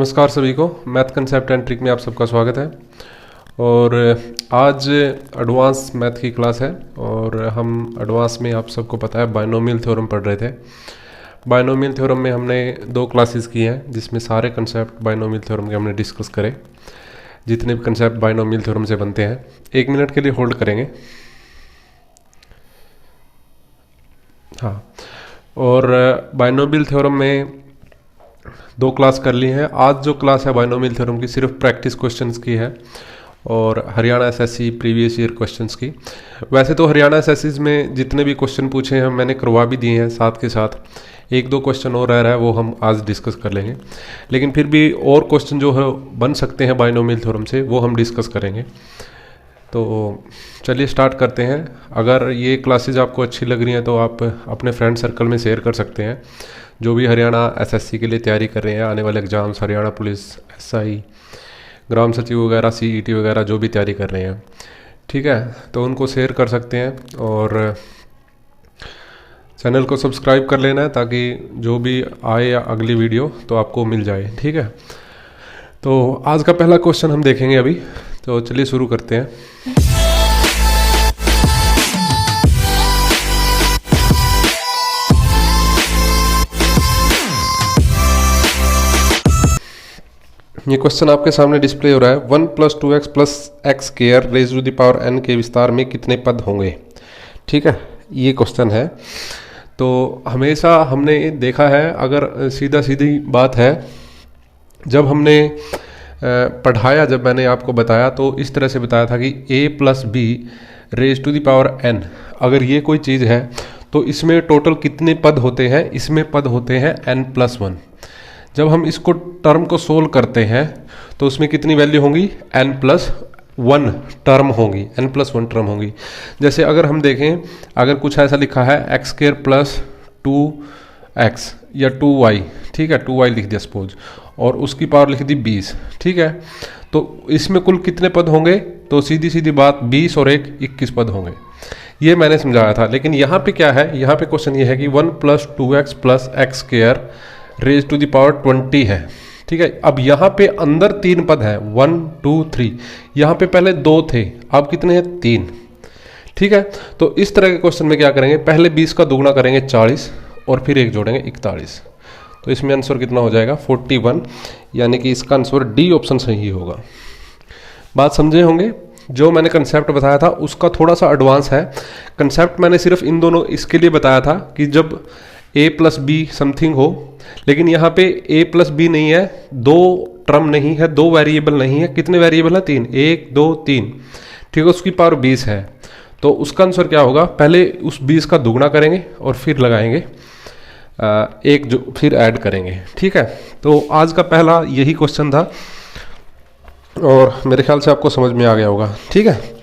नमस्कार सभी को, मैथ कंसेप्ट एंड ट्रिक में आप सबका स्वागत है। और आज एडवांस मैथ की क्लास है और हम एडवांस में आप सबको पता है बायनोमियल थ्योरम पढ़ रहे थे। बायनोमियल थ्योरम में हमने 2 क्लासेस की हैं जिसमें सारे कंसेप्ट बायनोमियल थ्योरम के हमने डिस्कस करे, जितने भी कंसेप्ट बायनोमियल थ्योरम से बनते हैं। 1 मिनट के लिए होल्ड करेंगे। हाँ, और बायनोमियल थ्योरम में 2 क्लास कर ली हैं। आज जो क्लास है बायनोमियल थ्योरम की सिर्फ प्रैक्टिस क्वेश्चंस की है और Haryana SSC previous year questions की। वैसे तो हरियाणा एसएससी में जितने भी क्वेश्चन पूछे हैं मैंने करवा भी दिए हैं, साथ के साथ 1-2 क्वेश्चन और रह रहा है, वो हम आज डिस्कस कर लेंगे। लेकिन फिर भी और क्वेश्चन जो है बन सकते हैं बायनोमियल थ्योरम से, वो हम डिस्कस करेंगे। तो चलिए स्टार्ट करते हैं। अगर ये क्लासेज आपको अच्छी लग रही हैं तो आप अपने फ्रेंड सर्कल में शेयर कर सकते हैं, जो भी हरियाणा एसएससी के लिए तैयारी कर रहे हैं, आने वाले एग्जाम्स, हरियाणा पुलिस, एसआई, ग्राम सचिव वगैरह, सीईटी वगैरह जो भी तैयारी कर रहे हैं, ठीक है, तो उनको शेयर कर सकते हैं। और चैनल को सब्सक्राइब कर लेना है ताकि जो भी आए अगली वीडियो तो आपको मिल जाए, ठीक है। तो आज का पहला क्वेश्चन हम देखेंगे अभी, तो चलिए शुरू करते हैं। ये क्वेश्चन आपके सामने डिस्प्ले हो रहा है। 1 + 2x + x² raise to the power n के विस्तार में कितने पद होंगे, ठीक है, ये क्वेश्चन है। तो हमेशा हमने देखा है, अगर सीधा सीधी बात है, जब हमने पढ़ाया, जब मैंने आपको बताया तो इस तरह से बताया था कि a + b raise to the power n, अगर ये कोई चीज़ है तो इसमें टोटल कितने पद होते हैं, इसमें पद होते हैं n+1। जब हम इसको टर्म को सोल्व करते हैं तो उसमें कितनी वैल्यू होंगी, n+1 टर्म होंगी, n+1 टर्म होंगी। जैसे अगर हम देखें, अगर कुछ ऐसा लिखा है x² + 2x या 2y, ठीक है, 2y लिख दिया सपोज, और उसकी पावर लिख दी 20, ठीक है, तो इसमें कुल कितने पद होंगे, तो सीधी सीधी बात 20 और 1 21 पद होंगे। ये मैंने समझाया था। लेकिन यहाँ पे क्या है, यहाँ पे क्वेश्चन ये है कि 1 + 2x + x² raise to the power 20 है, ठीक है। अब यहाँ पे अंदर 3 पद हैं, 1 2 3, यहाँ पे पहले 2 थे, अब कितने हैं, 3, ठीक है। तो इस तरह के क्वेश्चन में क्या करेंगे, पहले 20 का दुगुना करेंगे 40 और फिर 1 जोड़ेंगे 41। तो इसमें आंसर कितना हो जाएगा, 41, यानी कि इसका आंसर डी ऑप्शन सही होगा। बात समझे होंगे। जो मैंने कंसेप्ट बताया था उसका थोड़ा सा एडवांस है। कंसेप्ट मैंने सिर्फ इन दोनों इसके लिए बताया था कि जब a + b समथिंग हो, लेकिन यहाँ पे a + b नहीं है, 2 टर्म नहीं है, 2 वेरिएबल नहीं है। कितने वेरिएबल है, 3, 1 2 3, ठीक है, उसकी पावर 20 है। तो उसका आंसर क्या होगा, पहले उस 20 का दुगुना करेंगे और फिर लगाएंगे 1 जो फिर ऐड करेंगे, ठीक है। तो आज का पहला यही क्वेश्चन था और मेरे ख्याल से आपको समझ में आ गया होगा, ठीक है।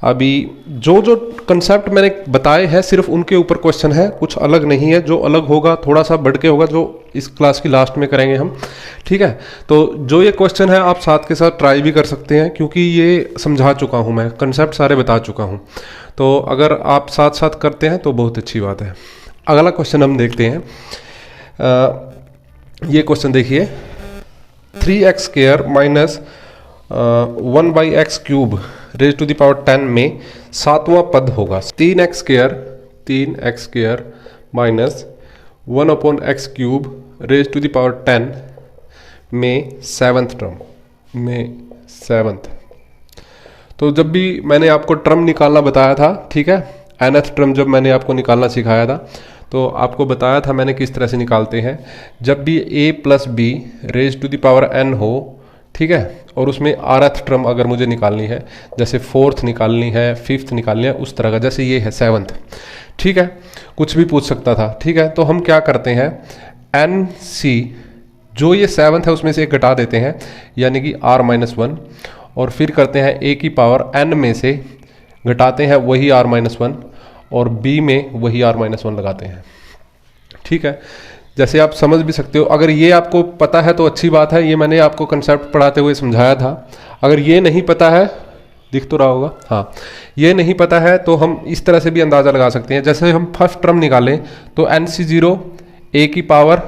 अभी जो जो कंसेप्ट मैंने बताए हैं सिर्फ उनके ऊपर क्वेश्चन है, कुछ अलग नहीं है। जो अलग होगा थोड़ा सा बढ़ के होगा, जो इस क्लास की लास्ट में करेंगे हम, ठीक है। तो जो ये क्वेश्चन है आप साथ के साथ ट्राई भी कर सकते हैं, क्योंकि ये समझा चुका हूँ मैं, कंसेप्ट सारे बता चुका हूँ। तो अगर आप साथ साथ करते हैं तो बहुत अच्छी बात है। अगला क्वेश्चन हम देखते हैं। ये क्वेश्चन देखिए, 3x² - 1/x³ rays to the power 10 में 7वां पद होगा। 3x² - 1/x³ rays to the power 10 में 7th टर्म में 7th। तो जब भी मैंने आपको टर्म निकालना बताया था, ठीक है, nth टर्म जब मैंने आपको निकालना सिखाया था तो आपको बताया था मैंने किस तरह से निकालते हैं। जब भी a + b raise to the power n हो, ठीक है, और उसमें rth टर्म अगर मुझे निकालनी है, जैसे 4th निकालनी है, 5th निकालनी है, उस तरह का, जैसे ये है 7th, ठीक है, कुछ भी पूछ सकता था, ठीक है। तो हम क्या करते हैं, nc जो ये 7th है उसमें से एक घटा देते हैं, यानी कि r-1, और फिर करते हैं a की पावर n में से घटाते हैं वही r-1 और b में वही r-1 लगाते हैं, ठीक है। जैसे आप समझ भी सकते हो। अगर ये आपको पता है तो अच्छी बात है, ये मैंने आपको कंसेप्ट पढ़ाते हुए समझाया था। अगर ये नहीं पता है, दिख तो रहा होगा, हाँ, ये नहीं पता है तो हम इस तरह से भी अंदाज़ा लगा सकते हैं। जैसे हम फर्स्ट टर्म निकालें तो nc0 a की पावर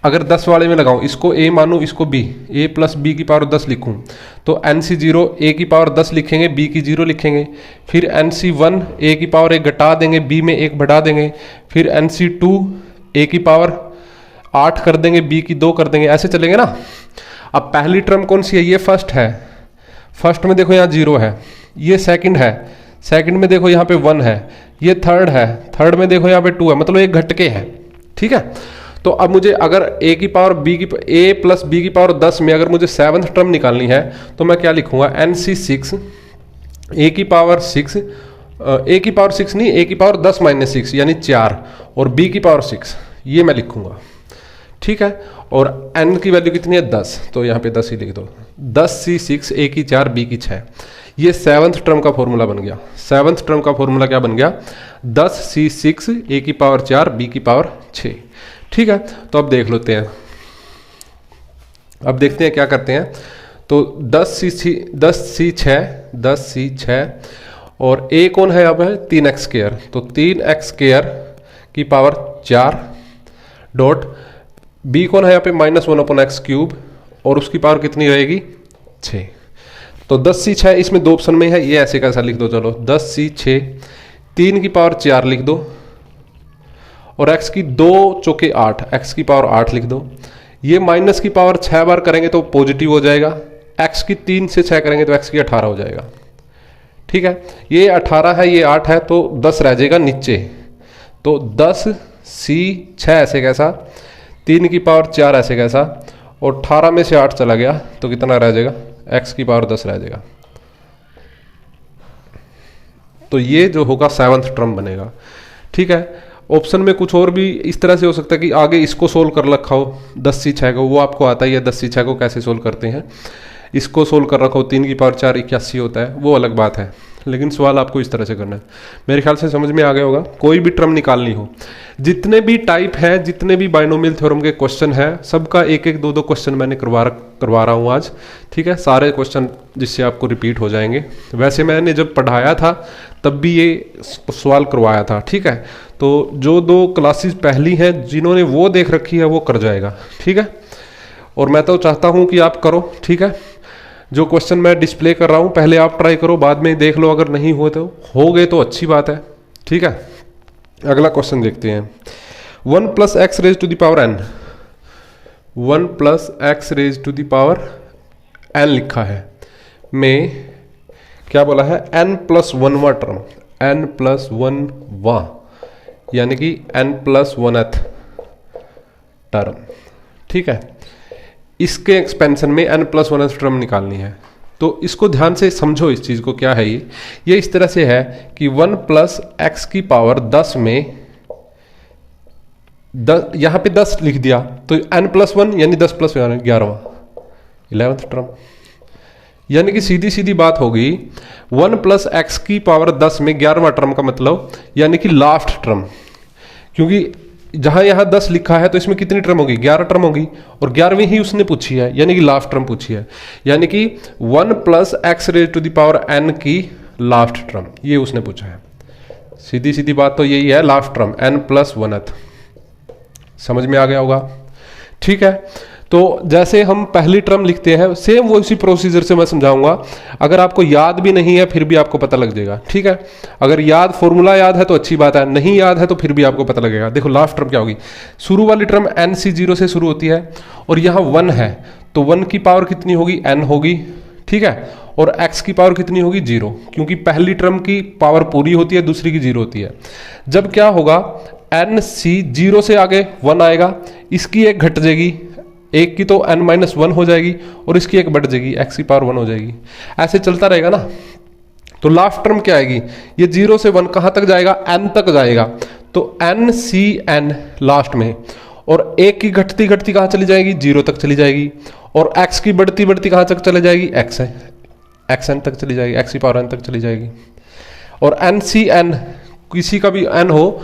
अगर 10 वाले में लगाऊं, इसको a मानूं, इसको b, a प्लस बी की पावर 10 लिखूं, तो NC0 a की पावर 10 लिखेंगे, b की 0 लिखेंगे, फिर NC1 a की पावर 1 घटा देंगे, b में 1 बढ़ा देंगे, फिर NC2 a की पावर 8 कर देंगे, b की 2 कर देंगे, ऐसे चलेंगे ना। अब पहली टर्म कौन सी है? ये फर्स्ट है, फर्स्ट में देखो यहाँ 0 है, ये सेकंड है, सेकंड में देखो यहाँ पे 1 है, ये थर्ड है, थर्ड में देखो यहाँ पे 2 है, मतलब एक घट के है, ठीक है। तो अब मुझे अगर a की पावर a प्लस बी की पावर 10 में अगर मुझे 7th टर्म निकालनी है तो मैं क्या लिखूंगा? NC6 a की पावर 6, a की पावर 6 नहीं, a की पावर 10 माइनस 6 यानी 4, और b की पावर 6, ये मैं लिखूंगा, ठीक है। और n की वैल्यू कितनी है? 10, तो यहाँ पे 10 ही लिख दो। 10C6 a की 4 b की 6, ये 7th टर्म का फॉर्मूला बन गया। 7th टर्म का फॉर्मूला क्या बन गया? 10C6 a की पावर 4 b की पावर 6, ठीक है। तो अब देख लेते हैं, अब देखते हैं क्या करते हैं। तो 10C6 और a कौन है? अब है 3x², तो 3x² की पावर 4 डॉट b कौन है यहाँ पे? -1/x³, और उसकी पावर कितनी रहेगी? 6। तो 10C6 इसमें 2 ऑप्शन में है, ये ऐसे कैसा लिख दो, चलो 10C6 3 की पावर 4 लिख दो, और x की 2 चौके 8, x की पावर 8 लिख दो। ये माइनस की पावर 6 बार करेंगे तो पॉजिटिव हो जाएगा, x की 3 से 6 करेंगे तो x की 18 हो जाएगा, ठीक है। ये 18 है, ये 8 है, तो 10 रह जाएगा नीचे, तो 10C6 ऐसे कैसा, 3 की पावर 4 ऐसे कैसा, और 18 में से 8 चला गया तो कितना रह जाएगा? x की पावर 10 रह जाएगा। तो ये जो होगा 7th टर्म बनेगा, ठीक है। ऑप्शन में कुछ और भी इस तरह से हो सकता है कि आगे इसको सोल्व कर रखा हो 10C6 को, वो आपको आता ही है 10C6 को कैसे सोल्व करते हैं। इसको सोल्व कर रखा हो 3 की पावर 4 81 होता है, वो अलग बात है, लेकिन सवाल आपको इस तरह से करना है। मेरे ख्याल से समझ में आ गया होगा। कोई भी टर्म निकालनी हो, जितने भी टाइप है, जितने भी बाइनोमियल थ्योरम के क्वेश्चन है, सबका 1-1, 2-2 क्वेश्चन मैंने करवा रहा हूँ आज, ठीक है। सारे क्वेश्चन जिससे आपको रिपीट हो जाएंगे। वैसे मैंने जब पढ़ाया था तब भी ये सवाल करवाया था, ठीक है। तो जो 2 क्लासेस पहली हैं जिन्होंने वो देख रखी है वो कर जाएगा, ठीक है। और मैं तो चाहता हूँ कि आप करो, ठीक है। जो क्वेश्चन मैं डिस्प्ले कर रहा हूँ पहले आप ट्राई करो, बाद में देख लो, अगर नहीं हुए तो हो गए तो अच्छी बात है, ठीक है। अगला क्वेश्चन देखते हैं। 1 + x raise to the power n, 1 + x raise to the power n लिखा है, में क्या बोला है? n+1वां टर्म, n+1वां, यानी कि n+1th टर्म, ठीक है। इसके एक्सपेंशन में n+1th टर्म निकालनी है, तो इसको ध्यान से समझो इस चीज़ को। क्या है ये इस तरह से है कि 1 + x की पावर 10 में यहाँ पे 10 लिख दिया, तो n+1 यानी 10 + 11वां 11th टर्म, यानी कि सीधी सीधी बात होगी 1 + x की पावर 10 में 11वां टर्म का मतलब यानी कि लास्ट टर्म, क्योंकि जहां यहां 10 लिखा है तो इसमें कितनी टर्म होगी? 11 टर्म होगी, और 11वीं ही उसने पूछी है, यानी कि लास्ट टर्म पूछी है, यानी कि 1 + x raise to the power n की लास्ट टर्म, ये उसने पूछा है। सीधी सीधी बात तो यही है, लास्ट टर्म n+1th। समझ में आ गया होगा, ठीक है। तो जैसे हम पहली टर्म लिखते हैं सेम वो इसी प्रोसीजर से मैं समझाऊंगा। अगर आपको याद भी नहीं है फिर भी आपको पता लग जाएगा, ठीक है। अगर याद फॉर्मूला याद है तो अच्छी बात है, नहीं याद है तो फिर भी आपको पता लगेगा। देखो लास्ट टर्म क्या होगी, शुरू वाली टर्म NC0 से शुरू होती है, और यहाँ 1 है, तो 1 की पावर कितनी होगी? n होगी, ठीक है। और x की पावर कितनी होगी? 0, क्योंकि पहली टर्म की पावर पूरी होती है, दूसरी की 0 होती है। जब क्या होगा, NC0 से आगे 1 आएगा, इसकी एक घट जाएगी, एक की तो n-1 हो जाएगी, और इसकी एक बढ़ जाएगी, x की पावर 1 हो जाएगी, ऐसे चलता रहेगा ना। तो लास्ट टर्म क्या आएगी? ये 0 से 1 कहाँ तक जाएगा? n तक जाएगा, तो NCn लास्ट में, और एक की घटती घटती कहाँ चली जाएगी? 0 तक चली जाएगी, और x की बढ़ती बढ़ती कहाँ तक चली जाएगी? xn तक चली जाएगी, x की पावर n तक चली जाएगी। और NCn किसी का भी n हो,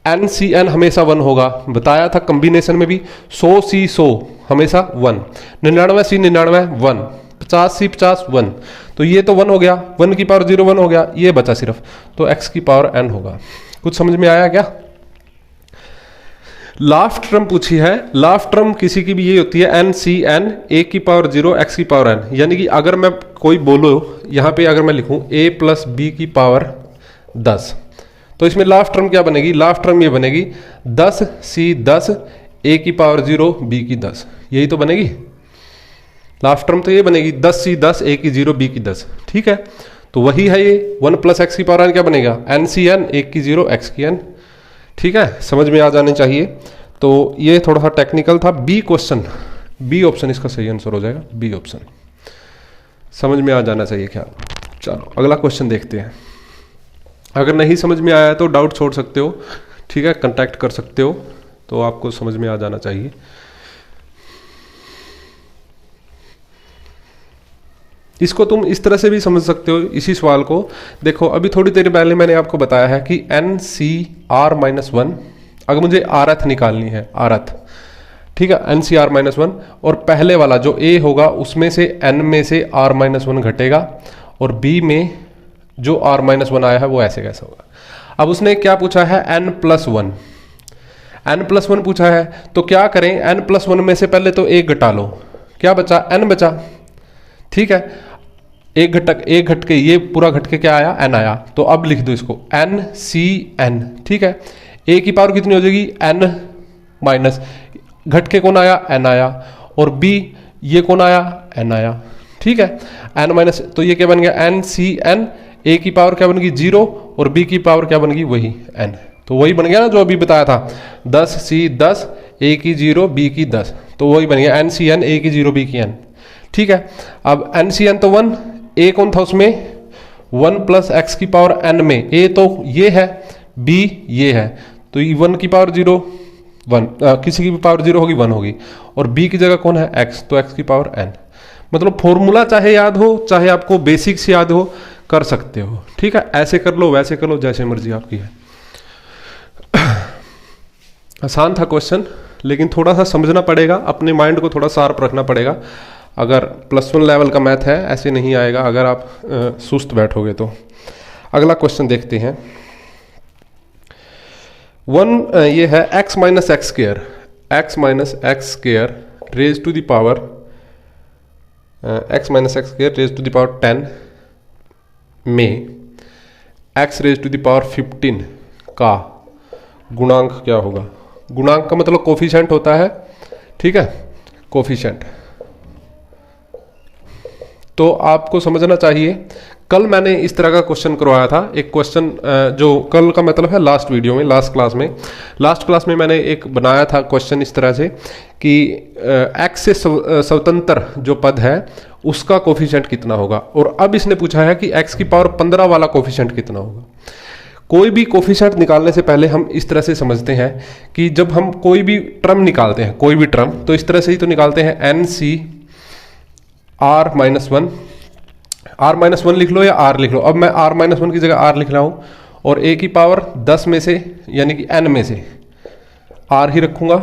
NCn हमेशा 1 होगा, बताया था कॉम्बिनेशन में भी। 100C100 हमेशा 1, 99C99 1, 50C50 1, तो ये तो 1 हो गया, 1 की पावर 0 1 हो गया, ये बचा सिर्फ, तो x की पावर n होगा। कुछ समझ में आया क्या? लास्ट टर्म पूछी है। लास्ट टर्म किसी की भी ये होती है एन सी एन ए की पावर 0 एक्स की पावर एन, यानी कि अगर मैं कोई बोलो यहाँ पे अगर मैं लिखूँ a प्लस बी की पावर 10, तो इसमें लास्ट टर्म क्या बनेगी? लास्ट टर्म ये बनेगी 10 सी 10 a की पावर 0 b की 10, यही तो बनेगी लास्ट टर्म। तो ये बनेगी 10 सी 10 a की 0 b की 10, ठीक है। तो वही है ये 1 प्लस एक्स की पावर एन क्या बनेगा? एन सी एन 1 की 0 एक्स की एन, ठीक है। समझ में आ जाने चाहिए। तो ये थोड़ा सा टेक्निकल था। बी क्वेश्चन, बी ऑप्शन इसका सही आंसर हो जाएगा, बी ऑप्शन। समझ में आ जाना चाहिए ख्याल। चलो अगला क्वेश्चन देखते हैं। अगर नहीं समझ में आया तो डाउट छोड़ सकते हो, ठीक है, कांटेक्ट कर सकते हो, तो आपको समझ में आ जाना चाहिए। इसको तुम इस तरह से भी समझ सकते हो, इसी सवाल को देखो। अभी थोड़ी देर पहले मैंने आपको बताया है कि एन सी आर माइनस 1, अगर मुझे आर एथ निकालनी है, आर एथ, ठीक है, एन सी आर माइनस 1, और पहले वाला जो ए होगा उसमें से एन में से आर माइनस 1 घटेगा, और बी में जो आर माइनस 1 आया है वो ऐसे कैसा होगा। अब उसने क्या पूछा है? एन प्लस 1, एन प्लस 1 पूछा है, तो क्या करें? एन प्लस 1 में से पहले तो एक घटा लो, क्या बचा? एन बचा, ठीक है। एक घट के ये पूरा घट के क्या आया? एन आया। तो अब लिख दो इसको एन सी एन, ठीक है। ए की पावर कितनी हो जाएगी? एन माइनस घट के कौन आया? एन आया, और बी ये कौन आया? एन आया, ठीक है। एन माइनस, तो ये क्या बन गया? एन सी एन, ए की पावर क्या बन गई? 0, और बी की पावर क्या बन गई? वही एन। तो वही बन गया ना जो अभी बताया था, 10 सी 10 ए की 0 बी की 10, तो वही बन गया एन सी एन ए की 0 बी की एन, ठीक है। अब एन सी एन तो 1, ए कौन था उसमें? 1 प्लस एक्स की पावर एन में ए तो ये है, बी ये है, तो 1 की पावर 0 1, किसी की भी पावर 0 होगी 1 होगी, और बी की जगह कौन है? एक्स, तो एक्स की पावर एन। मतलब फॉर्मूला चाहे याद हो, चाहे आपको बेसिक्स याद हो, कर सकते हो, ठीक है। ऐसे कर लो, वैसे कर लो, जैसे मर्जी आपकी है। आसान था क्वेश्चन, लेकिन थोड़ा सा समझना पड़ेगा, अपने माइंड को थोड़ा शार्प रखना पड़ेगा। अगर +1 लेवल का मैथ है ऐसे नहीं आएगा अगर आप सुस्त बैठोगे तो। अगला क्वेश्चन देखते हैं। ये है x minus X square, x minus X square raise to the power x minus X square raise to the power 10 में x raise to the power 15 का गुणांक क्या होगा? गुणांक का मतलब कोफिशिएंट होता है, ठीक है, कोफिशिएंट। तो आपको समझना चाहिए, कल मैंने इस तरह का क्वेश्चन करवाया था, एक क्वेश्चन जो कल का मतलब है लास्ट वीडियो में, लास्ट क्लास में मैंने एक बनाया था क्वेश्चन इस तरह से कि x से स्वतंत्र जो पद है उसका कोफिशिएंट कितना होगा, और अब इसने पूछा है कि x की पावर 15 वाला कोफिशिएंट कितना होगा। कोई भी कोफिशिएंट निकालने से पहले हम इस तरह से समझते हैं कि जब हम कोई भी टर्म निकालते हैं, कोई भी टर्म, तो इस तरह से ही तो निकालते हैं, N C R minus 1, R minus 1 लिख लो या आर लिख लो। अब मैं आर माइनस 1 की जगह आर लिख रहा हूँ, और ए की पावर 10 में से यानी कि एन में से आर ही रखूँगा,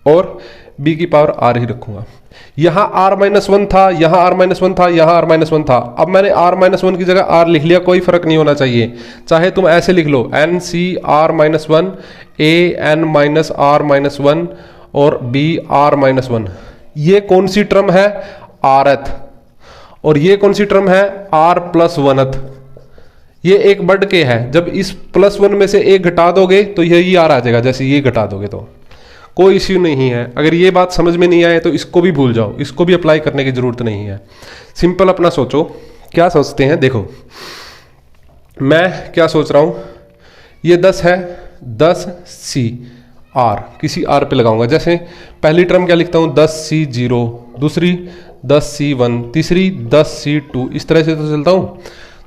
और बी की पावर आर ही रखूँगा। यहाँ आर माइनस 1 था, यहाँ आर माइनस 1 था, यहाँ आर माइनस 1 था। अब मैंने आर माइनस 1 की जगह आर लिख लिया, कोई फर्क नहीं होना चाहिए, चाहे तुम ऐसे लिख लो, N C R minus 1, A N minus R minus 1, और बी आर माइनस 1। ये कौन सी टर्म है? आरथ। और ये कौन सी टर्म है? R plus 1th। ये एक बढ़ के है, जब इस +1 में से एक घटा दोगे तो यही आर आ जाएगा, जैसे ये घटा दोगे तो कोई इश्यू नहीं है। अगर ये बात समझ में नहीं आए तो इसको भी भूल जाओ, इसको भी अप्लाई करने की जरूरत नहीं है। सिंपल अपना सोचो, क्या सोचते हैं? देखो मैं क्या सोच रहा हूं, ये 10 है, 10 सी आर, किसी आर पे लगाऊंगा। जैसे पहली टर्म क्या लिखता हूं, 10 सी 0, दूसरी 10 सी 1, तीसरी 10 सी 2, इस तरह से तो चलता हूं।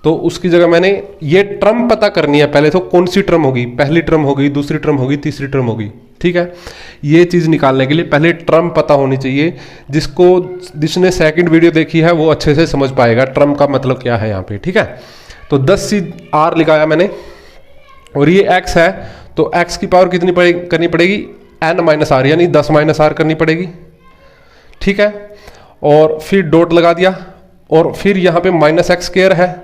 तो उसकी जगह मैंने ये टर्म पता करनी है पहले, तो कौन सी टर्म होगी, पहली टर्म होगी, दूसरी टर्म होगी, तीसरी टर्म होगी, ठीक है। ये चीज निकालने के लिए पहले टर्म पता होनी चाहिए। जिसने सेकंड वीडियो देखी है वो अच्छे से समझ पाएगा टर्म का मतलब क्या है यहाँ पे, ठीक है। तो 10 सी आर लिखाया मैंने, और ये x है, तो x की पावर कितनी करनी पड़ेगी, n माइनस आर, यानी 10 माइनस आर करनी पड़ेगी, ठीक है। और फिर डॉट लगा दिया, और फिर यहाँ पे माइनस एक्स स्क्वायर है,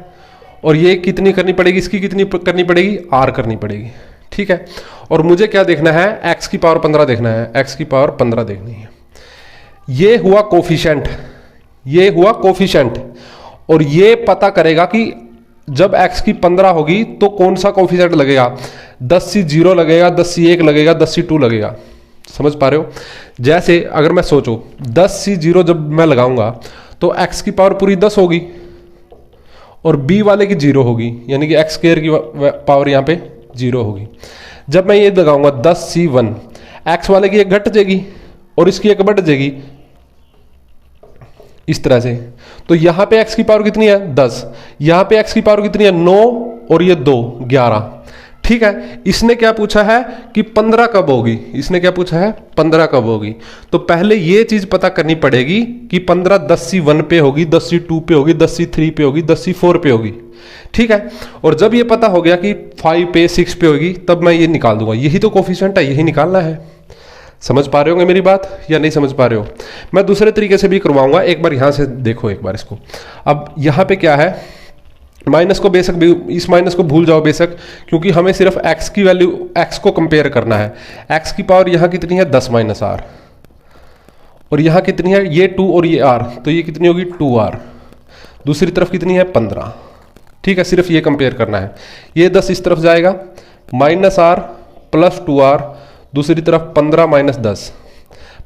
और ये कितनी करनी पड़ेगी, इसकी कितनी करनी पड़ेगी, आर करनी पड़ेगी, ठीक है। और मुझे क्या देखना है, x की पावर 15 देखना है, x की पावर 15 देखनी है। ये हुआ कोफिशिएंट, ये हुआ कोफिशिएंट, और ये पता करेगा कि जब x की 15 होगी तो कौन सा कोफिशिएंट लगेगा, 10C0 लगेगा, 10C1 लगेगा, 10C2 लगेगा। समझ पा रहे हो? जैसे अगर मैं सोचो 10C0 जब मैं लगाऊंगा तो x की पावर पूरी 10 होगी और b वाले की 0 होगी, यानी कि x स्क्वायर की पावर यहाँ पे 0 होगी। जब मैं ये लगाऊंगा 10C1, x वाले की एक घट जाएगी और इसकी एक बढ़ जाएगी, इस तरह से। तो यहां पे x की पावर कितनी है, 10, यहां पे x की पावर कितनी है, 9, और ये 2, 11। ठीक है। इसने क्या पूछा है कि 15 कब होगी, इसने क्या पूछा है, 15 कब होगी। तो पहले ये चीज पता करनी पड़ेगी कि 15 10C1 पे होगी, 10C2 पे होगी, 10C3 पे होगी, 10C4 पे होगी। ठीक है। और जब ये पता हो गया कि 5 पे 6 पे होगी, तब मैं ये निकाल दूंगा। यही तो कोफिशिएंट है, यही निकालना है। समझ पा रहे होंगे मेरी बात या नहीं समझ पा रहे हो? मैं दूसरे तरीके से भी करवाऊंगा, एक बार यहां से देखो एक बार इसको। अब यहां पे क्या है, माइनस को बेशक, इस माइनस को भूल जाओ बेशक, क्योंकि हमें सिर्फ x की वैल्यू, x को कंपेयर करना है। x की पावर यहां कितनी है, 10 माइनस r, और यहां कितनी है, ये 2 और ये r, तो ये कितनी होगी 2r। दूसरी तरफ कितनी है, 15। ठीक है, सिर्फ ये कंपेयर करना है। ये 10 इस तरफ जाएगा, माइनस r प्लस 2r, दूसरी तरफ 15 माइनस 10,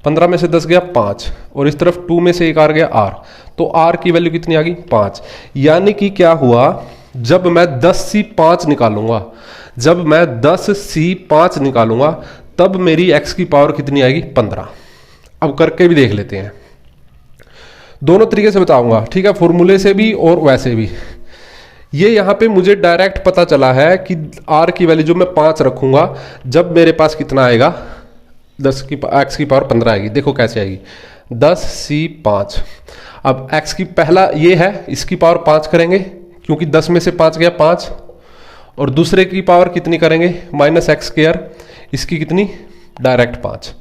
15 में से 10 गया 5, और इस तरफ 2 में से एक आर गया r, तो r की वैल्यू कितनी आ गई, 5। यानी कि क्या हुआ, जब मैं 10C5 निकालूंगा, जब मैं 10C5 निकालूंगा, तब मेरी x की पावर कितनी आएगी, 15। अब करके भी देख लेते हैं, दोनों तरीके से बताऊंगा। ठीक है, फॉर्मूले से भी और वैसे भी। ये यहाँ पे मुझे डायरेक्ट पता चला है कि r की वैल्यू जो मैं 5 रखूंगा, जब मेरे पास कितना आएगा, x की पावर 15 आएगी। देखो कैसे आएगी, 10C5। अब x की पहला ये है, इसकी पावर 5 करेंगे, क्योंकि 10 में से 5 गया 5, और दूसरे की पावर कितनी करेंगे, माइनस एक्स स्क्वायर, इसकी कितनी, डायरेक्ट 5।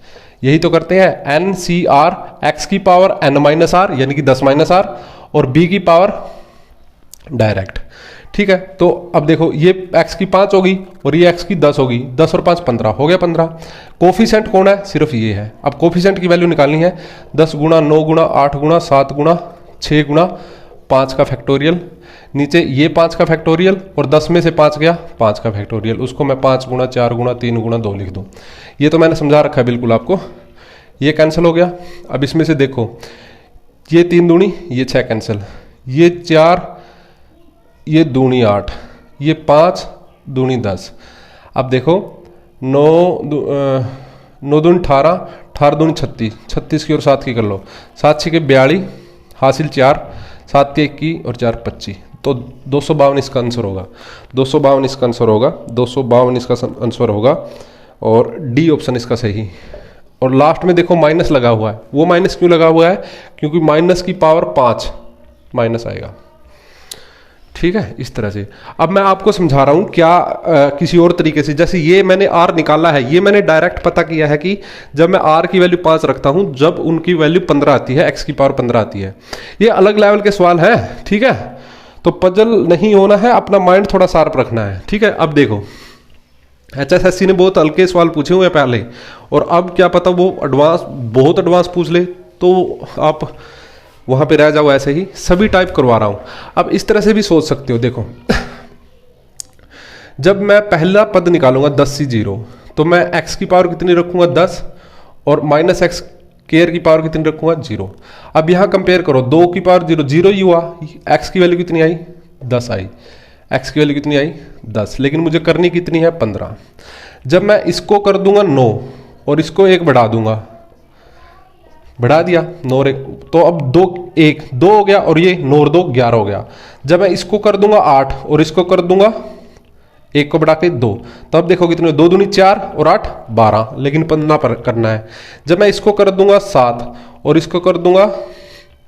यही तो करते हैं, NCR, x की पावर n माइनस आर, यानी कि 10 माइनस आर, और b की पावर डायरेक्ट। ठीक है, तो अब देखो ये x की 5 होगी और ये x की 10 होगी, 10 और 5 15, हो गया 15। कोफिशिएंट कौन है, सिर्फ ये है। अब कोफिशिएंट की वैल्यू निकालनी है, 10 गुणा 9 गुणा 8 गुणा 7 गुणा 6 गुणा 5 का फैक्टोरियल, नीचे ये 5 का फैक्टोरियल, और 10 में से 5 गया 5 का फैक्टोरियल, उसको मैं 5 गुणा 4 गुणा 3 गुणा 2 लिख दूँ। ये तो मैंने समझा रखा है बिल्कुल आपको। ये कैंसिल हो गया। अब इसमें से देखो, ये 3 दूनी, ये 6 कैंसिल, ये 4, ये दूनी 8, ये 5 दूनी 10। अब देखो 9 दूनी 18, 18 दूनी 36, 36 की और 7 की कर लो, 7 6 के 42, हासिल 4, 7 के 21 और 4 25, तो 252 इसका आंसर होगा। 252 इसका आंसर होगा, 252 इसका आंसर होगा, और डी ऑप्शन इसका सही। और लास्ट में देखो माइनस लगा हुआ है, वो माइनस क्यों लगा हुआ है, क्योंकि माइनस की पावर 5 माइनस आएगा। ठीक है, इस तरह से। अब मैं आपको समझा रहा हूं क्या किसी और तरीके से। जैसे ये मैंने r निकाला है, ये मैंने डायरेक्ट पता किया है कि जब मैं r की वैल्यू 5 रखता हूं, जब उनकी वैल्यू 15 आती है, x की पावर 15 आती है। ये अलग लेवल के सवाल है। ठीक है, तो पजल नहीं होना है, अपना माइंड थोड़ा शार्प रखना है। ठीक है, अब देखो HSSC ने बहुत हल्के सवाल पूछे हुए पहले, और अब क्या पता वो एडवांस, बहुत एडवांस पूछ ले, तो आप वहां पे रह जाओ। ऐसे ही सभी टाइप करवा रहा हूं। अब इस तरह से भी सोच सकते हो, देखो जब मैं पहला पद निकालूंगा 10C0, तो मैं x की पावर कितनी रखूंगा, 10, और माइनस एक्स स्क्वायर की पावर कितनी रखूंगा, 0। अब यहां कंपेयर करो, 2 की पावर 0, 0 ही हुआ, x की वैल्यू कितनी आई, 10 आई, x की वैल्यू कितनी आई, 10, लेकिन मुझे करनी कितनी है, 15। जब मैं इसको कर दूंगा 9 और इसको 1 बढ़ा दूंगा, बढ़ा दिया 9 और 1, तो अब 2 1 2 हो गया, और ये 9 और 2 11 हो गया। जब मैं इसको कर दूंगा 8 और इसको कर दूंगा 1 को बढ़ा के 2, तब देखो कितने, 2 दूनी 4 और 8 12, लेकिन 15 पर करना है। जब मैं इसको कर दूंगा 7 और इसको कर दूंगा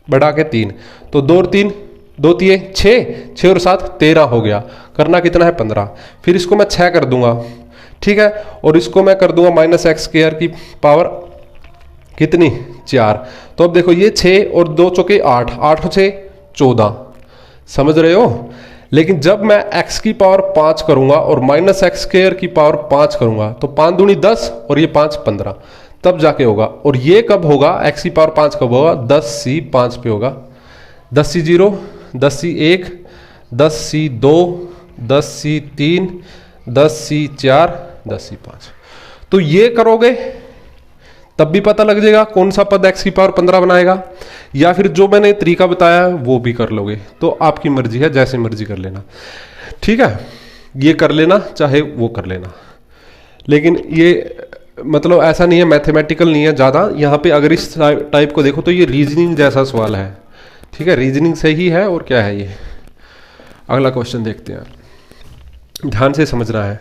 बढ़ा के 3, तो 2 और 3 2 3 6, 6 और 7 13 हो गया, करना कितना है, 15। फिर इसको मैं 6 कर दूंगा, ठीक है, और इसको मैं कर दूंगा माइनस एक्स स्क्वायर की पावर कितनी, 4। तो अब देखो ये 6 और 2 चौके 8, 8 और 6 14, समझ रहे हो। लेकिन जब मैं x की पावर 5 करूंगा और माइनस एक्स स्क्वायर की पावर 5 करूंगा तो 5 दूनी 10 और ये 5 15, तब जाके होगा। और ये कब होगा, x की पावर 5 कब होगा, 10c 5 पे होगा। 10c 0, 10c 1, 10c 2, 10c 3, 10c 4, 10c 5। तो ये करोगे तब भी पता लग जाएगा कौन सा पद x की पावर 15 बनाएगा, या फिर जो मैंने तरीका बताया वो भी कर लोगे। तो आपकी मर्जी है, जैसे मर्जी कर लेना, ठीक है। ये कर लेना चाहे वो कर लेना, लेकिन ये मतलब ऐसा नहीं है, मैथमेटिकल नहीं है ज़्यादा। यहाँ पे अगर इस टाइप को देखो तो ये रीजनिंग जैसा सवाल है, ठीक है, रीजनिंग से ही है। और क्या है ये, अगला क्वेश्चन देखते हैं, ध्यान से समझना है।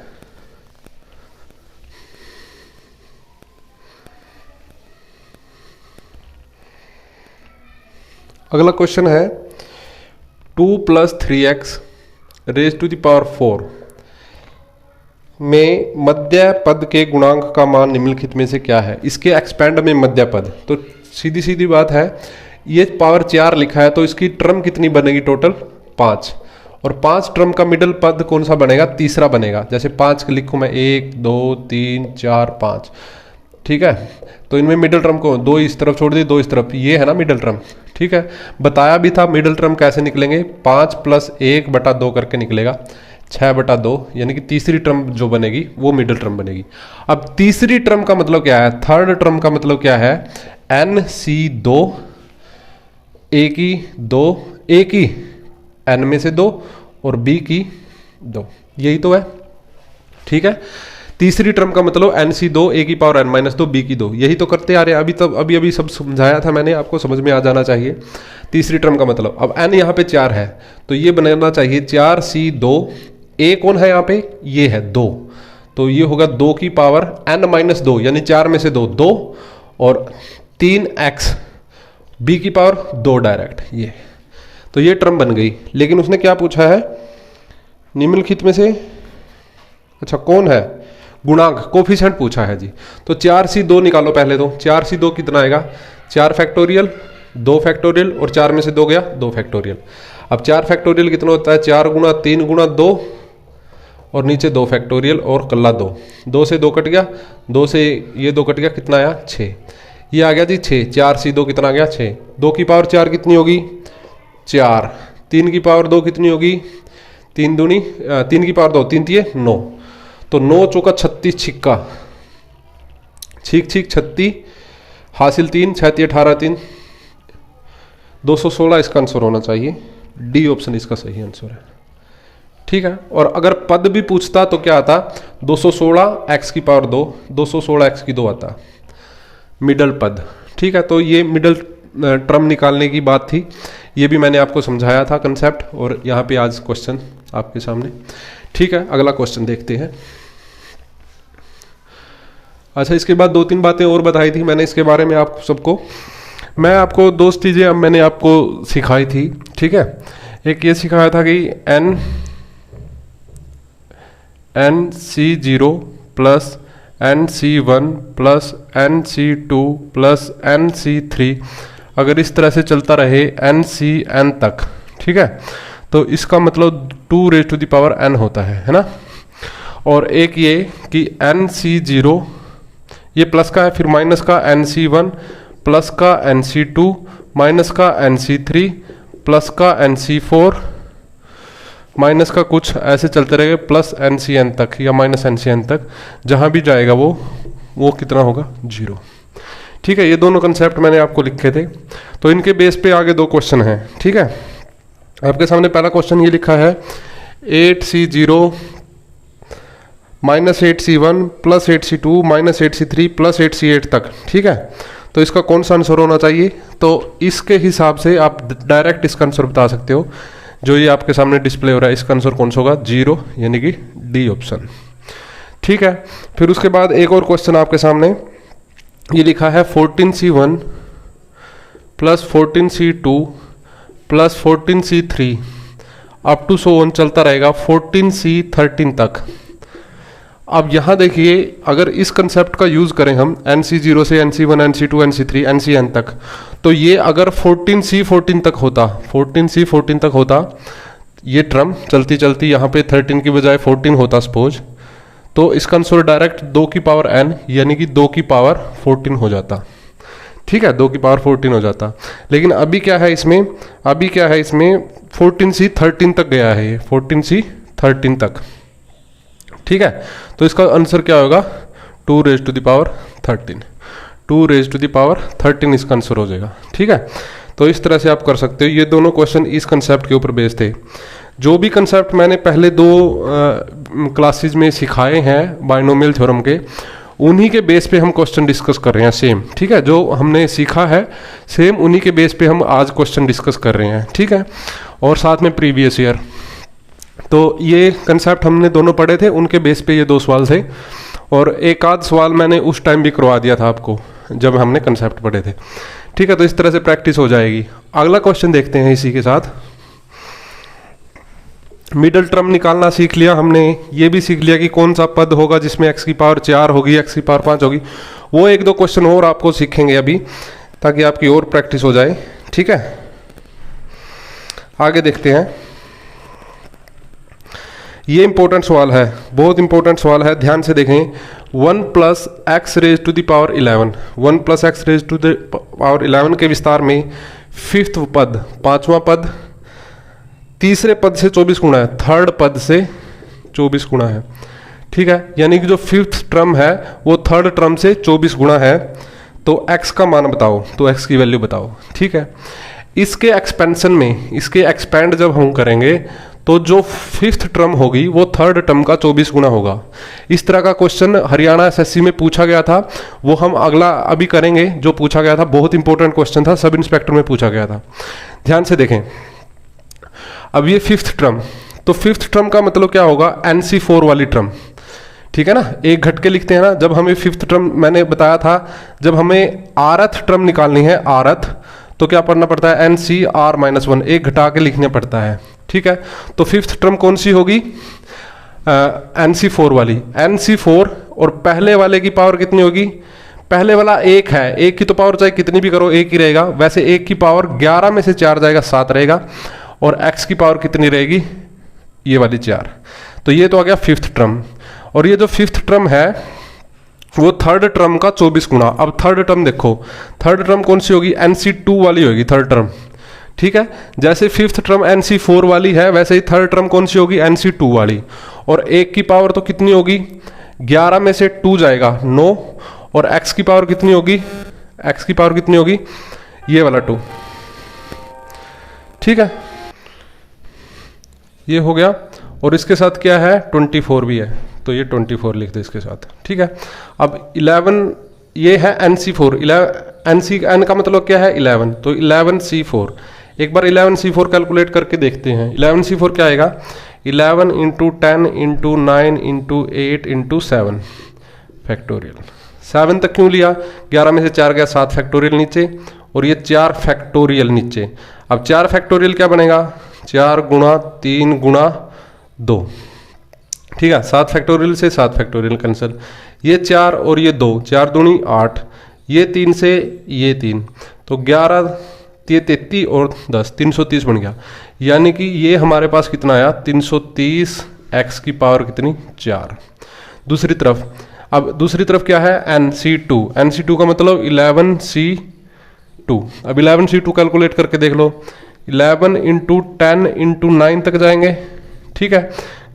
अगला क्वेश्चन है 2 + 3x raise to the power 4 में मध्य पद के गुणांक का मान निम्नलिखित में से क्या है। इसके एक्सपेंड में मध्य पद, तो सीधी सीधी बात है, ये पावर 4 लिखा है तो इसकी टर्म कितनी बनेगी, टोटल 5। और 5 टर्म का मिडल पद कौन सा बनेगा, तीसरा बनेगा। जैसे 5 लिखूँ मैं, 1 2 3 4 5, ठीक है। तो इनमें मिडल टर्म को 2 इस तरफ छोड़ दी, 2 इस तरफ, ये है ना मिडल टर्म, ठीक है। बताया भी था मिडल टर्म कैसे निकलेंगे, 5 + 1/2 करके निकलेगा, 6/2, यानी कि तीसरी टर्म जो बनेगी वो मिडल टर्म बनेगी। अब तीसरी टर्म का मतलब क्या है, थर्ड टर्म का मतलब क्या है, NC2, A की 2, A की N में से 2 और B की 2, यही तो है, ठीक है। तीसरी टर्म का मतलब NC2, A की पावर N-2, B की 2, यही तो करते आ रहे हैं। अभी सब समझाया था मैंने, आपको समझ में आ जाना चाहिए तीसरी टर्म का मतलब। अब n यहाँ पे 4 है तो ये बनाना चाहिए 4C2, A कौन है यहाँ पे, ये है 2, तो ये होगा 2 की पावर N-2, यानी 4 में से 2 2, और 3x B की पावर 2 डायरेक्ट, ये तो ये टर्म बन गई। लेकिन उसने क्या पूछा है, निम्नलिखित में से, अच्छा कौन है, गुणांक कोफिशिएंट पूछा है जी। तो 4C2 निकालो पहले, तो 4C2 कितना आएगा, 4 फैक्टोरियल 2 फैक्टोरियल और 4 में से 2 गया 2 फैक्टोरियल। अब 4 फैक्टोरियल कितना होता है, 4 × 3 × 2 और नीचे 2 फैक्टोरियल और कल्ला 2, 2 से 2 कट गया, 2 से ये 2 कट गया, कितना आया 6, ये आ गया जी 6। 4C2 कितना आ गया 6, 2 की पावर 4 कितनी होगी 4, 3 की पावर 2 कितनी होगी 3 दूनी 3 की पावर 2, 3 3 9, तो 9 चौका 36 छिक्का, छीक 36 हासिल 3, 6 18 3, 216 इसका आंसर होना चाहिए। डी ऑप्शन इसका सही आंसर है, ठीक है। और अगर पद भी पूछता तो क्या आता, 216 x की पावर 2, 216 x की 2 आता मिडल पद, ठीक है। तो ये मिडल टर्म निकालने की बात थी, ये भी मैंने आपको समझाया था कंसेप्ट, और यहाँ पे आज क्वेश्चन आपके सामने, ठीक है। अगला क्वेश्चन देखते हैं। अच्छा, इसके बाद 2-3 बातें और बताई थी मैंने इसके बारे में आपको सबको। मैं आपको 2 चीज़ें अब मैंने आपको सिखाई थी, ठीक है। एक ये सिखाया था कि NC0 + NC1 + NC2 + NC3 अगर इस तरह से चलता रहे NCN तक, ठीक है, तो इसका मतलब 2⁻n होता है ना। और एक ये कि NC0 ये प्लस का है, फिर माइनस का NC1, प्लस का NC2, माइनस का NC3, प्लस का NC4, माइनस का कुछ ऐसे चलते रहेगा प्लस NCN तक या माइनस NCN तक, जहाँ भी जाएगा वो कितना होगा 0, ठीक है। ये दोनों कंसेप्ट मैंने आपको लिखे थे, तो इनके बेस पे आगे 2 क्वेश्चन हैं, ठीक है। आपके सामने पहला क्वेश्चन ये लिखा है 8C0 -8C1 + 8C2 -8C3 + 8C8 तक, ठीक है। तो इसका कौन सा आंसर होना चाहिए, तो इसके हिसाब से आप डायरेक्ट इसका आंसर बता सकते हो। जो ये आपके सामने डिस्प्ले हो रहा है, इसका आंसर कौन सा होगा 0, यानी कि डी ऑप्शन, ठीक है। फिर उसके बाद एक और क्वेश्चन आपके सामने ये लिखा है 14C1 + 14C2 + 14C3 up to so on चलता रहेगा 14C13 तक। अब यहाँ देखिए, अगर इस कंसेप्ट का यूज़ करें हम NC0 से NC1 NC2 NC3 NCN तक, तो ये अगर 14C14 तक होता, 14C14 तक होता, ये टर्म चलती चलती यहाँ पे 13 की बजाय 14 होता सपोज, तो इसका आंसर डायरेक्ट 2 की पावर n यानी कि 2 की पावर 14 हो जाता। ठीक है, 2 की पावर 14 हो जाता। लेकिन अभी क्या है इसमें, 14 से 13 तक गया है, ये 14 से 13 तक। ठीक है, तो इसका आंसर क्या होगा, 2 raise to the power 13, 2 raise to the power 13 इसका आंसर हो जाएगा। ठीक है, तो इस तरह से आप कर सकते हो। ये दोनों क्वेश्चन इस कंसेप्ट के ऊपर बेस्ड थे। जो भी कंसेप्ट मैंने पहले 2 क्लासेस में सिखाए हैं बाइनोमियल थ्योरम के, उन्हीं के बेस पे हम क्वेश्चन डिस्कस कर रहे हैं सेम। ठीक है, जो हमने सीखा है सेम उन्हीं के बेस पे हम आज क्वेश्चन डिस्कस कर रहे हैं। ठीक है, और साथ में प्रीवियस ईयर, तो ये कंसेप्ट हमने दोनों पढ़े थे, उनके बेस पे ये 2 सवाल थे। और एक आध सवाल मैंने उस टाइम भी करवा दिया था आपको जब हमने कंसेप्ट पढ़े थे। ठीक है, तो इस तरह से प्रैक्टिस हो जाएगी। अगला क्वेश्चन देखते हैं इसी के साथ। मिडल टर्म निकालना सीख लिया हमने, ये भी सीख लिया कि कौन सा पद होगा जिसमें x की पावर 4 होगी, x की पावर 5 होगी। वो 1-2 क्वेश्चन और आपको सीखेंगे अभी, ताकि आपकी और प्रैक्टिस हो जाए। ठीक है, आगे देखते हैं। ये इंपॉर्टेंट सवाल है, बहुत इंपॉर्टेंट सवाल है, ध्यान से देखें। 1 + x raise to the power 11, 1 + x raise to the power 11 के विस्तार में 5th पद, 5वां पद तीसरे पद से 24 गुणा है, 3rd पद से 24 गुणा है। ठीक है, यानी कि जो 5th टर्म है वो 3rd टर्म से 24 गुणा है। तो x का मान बताओ, तो x की वैल्यू बताओ। ठीक है, इसके एक्सपेंशन में, इसके एक्सपेंड जब हम करेंगे तो जो 5th टर्म होगी वो 3rd टर्म का 24 गुना होगा। इस तरह का क्वेश्चन हरियाणा एसएससी में पूछा गया था, वो हम अगला अभी करेंगे। जो पूछा गया था बहुत इंपॉर्टेंट क्वेश्चन था, सब इंस्पेक्टर में पूछा गया था। ध्यान से देखें। अब ये 5th टर्म, तो 5th टर्म का मतलब क्या होगा, NC4 वाली टर्म। ठीक है ना, एक घट के लिखते हैं ना। जब हमें 5th टर्म, मैंने बताया था जब हमें rth टर्म निकालनी है, rth, तो क्या पढ़ना पड़ता है, NCR-1, एक घटा के लिखना पड़ता है। ठीक है, तो 5th टर्म कौन सी होगी, NC4 वाली, NC4। और पहले वाले की पावर कितनी होगी, पहले वाला 1 है, 1 की तो पावर चाहे कितनी भी करो 1 ही रहेगा। वैसे 1 की पावर 11 में से 4 जाएगा, 7 रहेगा। और x की पावर कितनी रहेगी, ये वाली 4। तो ये तो आ गया 5th टर्म। और ये जो 5th टर्म है वो 3rd टर्म का 24 गुना। अब 3rd टर्म देखो, 3rd टर्म कौन सी होगी, NC2 वाली होगी 3rd टर्म। ठीक है, जैसे 5th टर्म NC4 वाली है, वैसे ही 3rd टर्म कौन सी होगी, NC2 वाली। और 1 की पावर तो कितनी होगी, 11 में से 2 जाएगा, 9। और x की पावर कितनी होगी, x की पावर कितनी होगी, ये वाला 2। ठीक है, ये हो गया। और इसके साथ क्या है, 24 भी है, तो ये 24 लिख दे इसके साथ। ठीक है, अब 11 ये है NC4, NC का मतलब क्या है, 11, तो 11C4। एक बार 11C4 कैलकुलेट करके देखते हैं। 11C4 क्या आएगा, 11 × 10 × 9 × 8 × 7 फैक्टोरियल। 7 तक क्यों लिया, 11 में से 4 गया, 7 फैक्टोरियल नीचे, और ये 4 फैक्टोरियल नीचे। अब 4 फैक्टोरियल क्या बनेगा, 4 × 3 × 2। ठीक है, 7 फैक्टोरियल से 7 फैक्टोरियल कैंसिल, ये 4 और ये 2, 4 दूनी 8, ये 3 से ये 3, तो 11, 33 और 10, 330 बन गया। यानी कि ये हमारे पास कितना आया, 330, x की पावर कितनी, 4। दूसरी तरफ, अब दूसरी तरफ क्या है, NC2, NC2 का मतलब 11C2। अब 11C2 कैलकुलेट करके देख लो, 11 × 10 × 9 तक जाएंगे। ठीक है,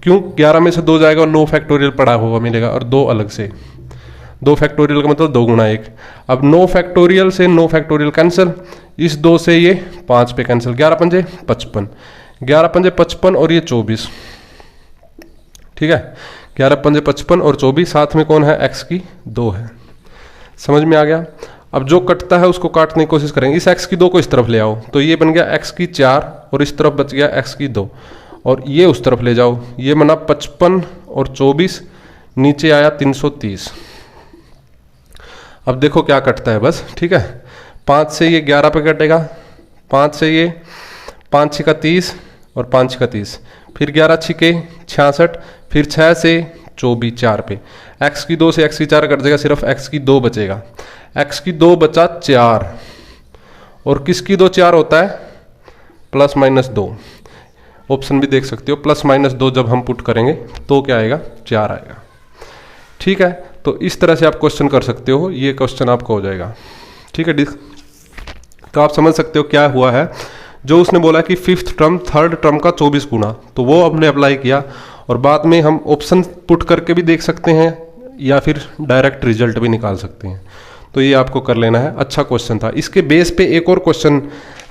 क्यों, 11 में से 2 जाएगा और 9 फैक्टोरियल पड़ा हुआ मिलेगा, और 2 अलग से, 2 फैक्टोरियल का मतलब 2 × 1। अब 9 फैक्टोरियल से 9 फैक्टोरियल कैंसिल, इस 2 से ये 5 पे कैंसिल, 11 पंजे 55, 11 पंजे 55 और ये 24। ठीक है, 11 पंजे 55 और 24, साथ में कौन है, x की 2 है। समझ में आ गया। अब जो कटता है उसको काटने की कोशिश करेंगे। इस x की 2 को इस तरफ ले आओ, तो ये बन गया x की 4 और इस तरफ बच गया x की 2, और ये उस तरफ ले जाओ, ये बना 55 और 24, नीचे आया 330। अब देखो क्या कटता है बस। ठीक है, 5 से ये 11 पे कटेगा, 5 से ये 5 6 30 और 5 6 30, फिर 11 6 66, फिर 6 से 24 4 पे, x की 2 से x की 4 कट जाएगा, सिर्फ x की 2 बचेगा, x की 2 बचा 4, और किसकी 2 4 होता है, +- 2। ऑप्शन भी देख सकते हो, +-2 जब हम पुट करेंगे तो क्या आएगा, 4 आएगा। ठीक है, तो इस तरह से आप क्वेश्चन कर सकते हो, ये क्वेश्चन आपका हो जाएगा। ठीक है, तो आप समझ सकते हो क्या हुआ है। जो उसने बोला कि 5th टर्म 3rd टर्म का 24 गुना, तो वो हमने अप्लाई किया और बाद में हम ऑप्शन पुट करके भी देख सकते हैं या फिर डायरेक्ट रिजल्ट भी निकाल सकते हैं। तो ये आपको कर लेना है। अच्छा क्वेश्चन था। इसके बेस पे एक और क्वेश्चन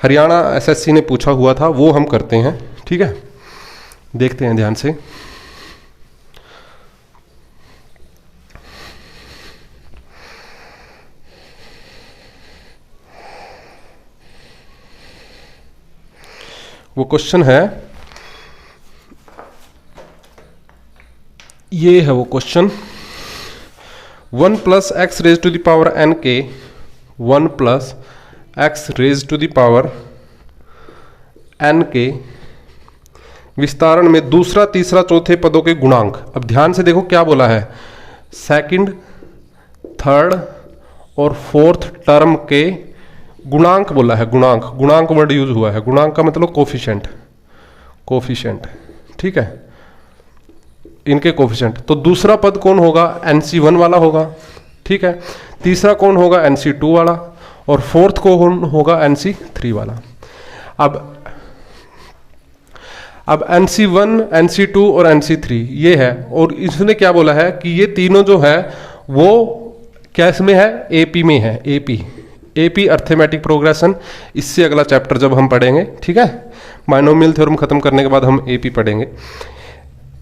हरियाणा एसएससी ने पूछा हुआ था, वो हम करते हैं। ठीक है, देखते हैं ध्यान से। वो क्वेश्चन है, ये है वो question, 1 + x raise to the power n के 1 + x raise to the power n के विस्तारण में दूसरा, तीसरा, चौथे पदों के गुणांक। अब ध्यान से देखो क्या बोला है, 2nd, 3rd और 4th टर्म के गुणांक बोला है। गुणांक वर्ड यूज हुआ है। गुणांक का मतलब कोफिशिएंट। ठीक है, इनके कोफिशिएंट। तो दूसरा पद कौन होगा, NC1 वाला होगा। ठीक है, तीसरा कौन होगा, NC2 वाला, और 4th कौन होगा, NC3 वाला। अब NC1, NC2 और NC3 ये है, और इसने क्या बोला है कि ये तीनों जो है वो कैस में है, AP में है। AP arithmetic progression. इससे अगला चैप्टर जब हम पढ़ेंगे, ठीक है, बायनोमियल थ्योरम खत्म करने के बाद हम AP पढ़ेंगे।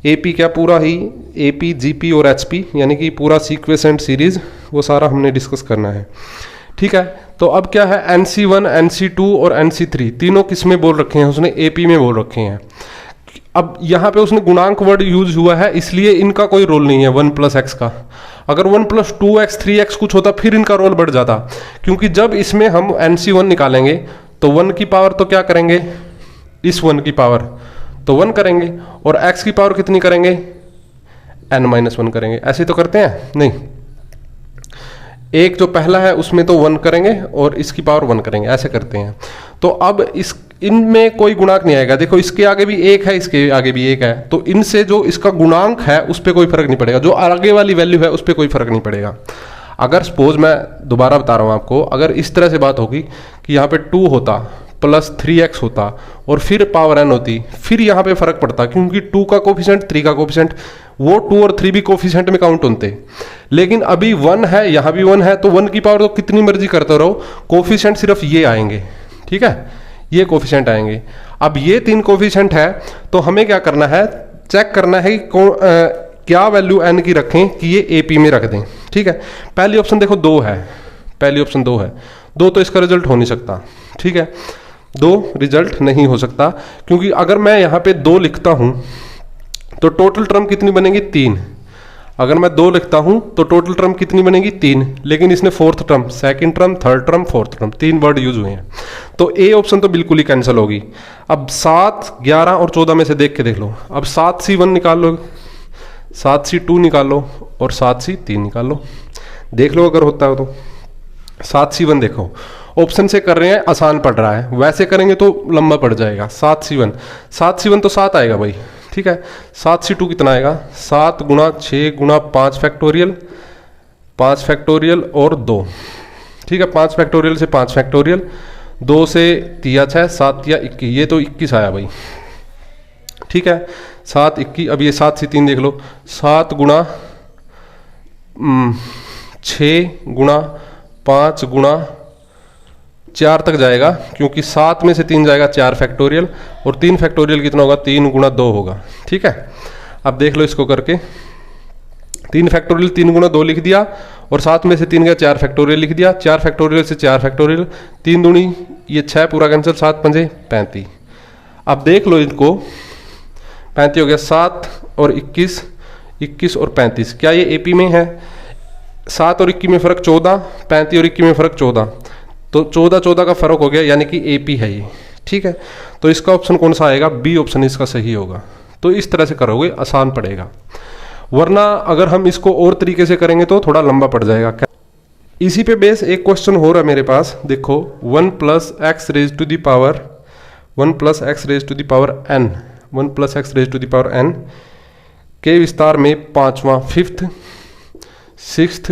AP क्या, पूरा ही AP, GP और HP, यानी कि पूरा सीक्वेंस एंड सीरीज, वो सारा हमने डिस्कस करना है। ठीक है, तो अब क्या है, NC1, NC2 और NC3 तीनों किस में बोल रखे हैं, उसने AP में बोल रखे हैं। अब यहाँ पे उसने गुणांक वर्ड यूज हुआ है, इसलिए इनका कोई रोल नहीं है 1 + x का। अगर 1 + 2x, 3x कुछ होता फिर इनका रोल बढ़ जाता, क्योंकि जब इसमें हम NC1 निकालेंगे तो 1 की पावर तो क्या करेंगे, इस 1 की पावर तो 1 करेंगे, और x की पावर कितनी करेंगे, n-1 करेंगे। ऐसे तो करते हैं नहीं, एक जो पहला है उसमें तो 1 करेंगे और इसकी पावर 1 करेंगे, ऐसे करते हैं। तो अब इनमें कोई गुणांक नहीं आएगा। देखो, इसके आगे भी 1 है, इसके आगे भी 1 है, तो इनसे जो इसका गुणांक है उस पर कोई फर्क नहीं पड़ेगा, जो आगे वाली वैल्यू है उस पर कोई फर्क नहीं पड़ेगा। अगर सपोज, मैं दोबारा बता रहा हूँ आपको, अगर इस तरह से बात होगी कि यहाँ पे 2 होता प्लस 3x होता और फिर पावर n होती, फिर यहाँ पे फर्क पड़ता, क्योंकि 2 का कोफिशिएंट, 3 का कोफिशिएंट, वो 2 और 3 भी कोफिशिएंट में काउंट होते। लेकिन अभी 1 है, यहाँ भी 1 है, तो 1 की पावर तो कितनी मर्जी करते रहो, कोफिशिएंट सिर्फ ये आएंगे। ठीक है, ये कोफिशिएंट आएंगे। अब ये 3 कोफिशिएंट है, तो हमें क्या करना है, चेक करना है कि क्या वैल्यू n की रखें कि ये AP में रख दें। ठीक है, पहली ऑप्शन देखो 2 है, पहली ऑप्शन 2 है, 2 तो इसका रिजल्ट हो नहीं सकता। ठीक है, 2 रिजल्ट नहीं हो सकता, क्योंकि अगर मैं यहाँ पे 2 लिखता हूँ तो टोटल टर्म कितनी बनेगी, 3। अगर मैं 2 लिखता हूँ तो टोटल टर्म कितनी बनेगी, 3। लेकिन इसने 4th term, 2nd term, 3rd term, 4th term, 3 word use हुए हैं, तो A ऑप्शन तो बिल्कुल ही कैंसिल होगी। अब 7, 11 और 14 में से देख के देख लो। अब 7C1 निकाल लो, 7C2 निकाल लो और 7C3 निकाल लो, देख लो अगर होता है तो। 7C1 देखो, ऑप्शन से कर रहे हैं, आसान पड़ रहा है, वैसे करेंगे तो लंबा पड़ जाएगा। 7C1 तो 7 आएगा भाई। ठीक है, 7C2 कितना आएगा, 7 गुणा 6 गुणा 5 फैक्टोरियल, 5 फैक्टोरियल और 2। ठीक है, 5 फैक्टोरियल से 5 फैक्टोरियल, 2 से 3 6, 7 या 21, ये तो 21 आया भाई। ठीक है, 7 21। अब ये 7C3 देख लो, 7 गुणा 6 गुणा 5 गुणा 4 तक जाएगा, क्योंकि 7 में से 3 जाएगा, 4 फैक्टोरियल, और 3 फैक्टोरियल कितना होगा, 3 गुणा 2 होगा। ठीक है, अब देख लो इसको करके, 3 फैक्टोरियल 3 गुणा 2 लिख दिया, और 7 में से 3 गया, 4 फैक्टोरियल लिख दिया, 4 फैक्टोरियल से 4 फैक्टोरियल, 3 दूनी ये 6, पूरा कैंसिल, 7 पंजे 35। अब देख लो इनको, 35 हो गया, 7 और 21, 21 और 35, क्या ये AP में है? 7 और 21 में फर्क 14, 35 और 21 में फर्क 14, तो 14 का फर्क हो गया, यानी कि AP है ये। ठीक है, तो इसका ऑप्शन कौन सा आएगा, B ऑप्शन इसका सही होगा। तो इस तरह से करोगे, आसान पड़ेगा, वरना अगर हम इसको और तरीके से करेंगे तो थोड़ा लंबा पड़ जाएगा। इसी पे बेस एक क्वेश्चन हो रहा है मेरे पास, देखो 1 + x raise to the power n 1 + x raise to the power n के विस्तार में 5वां, 5th, 6th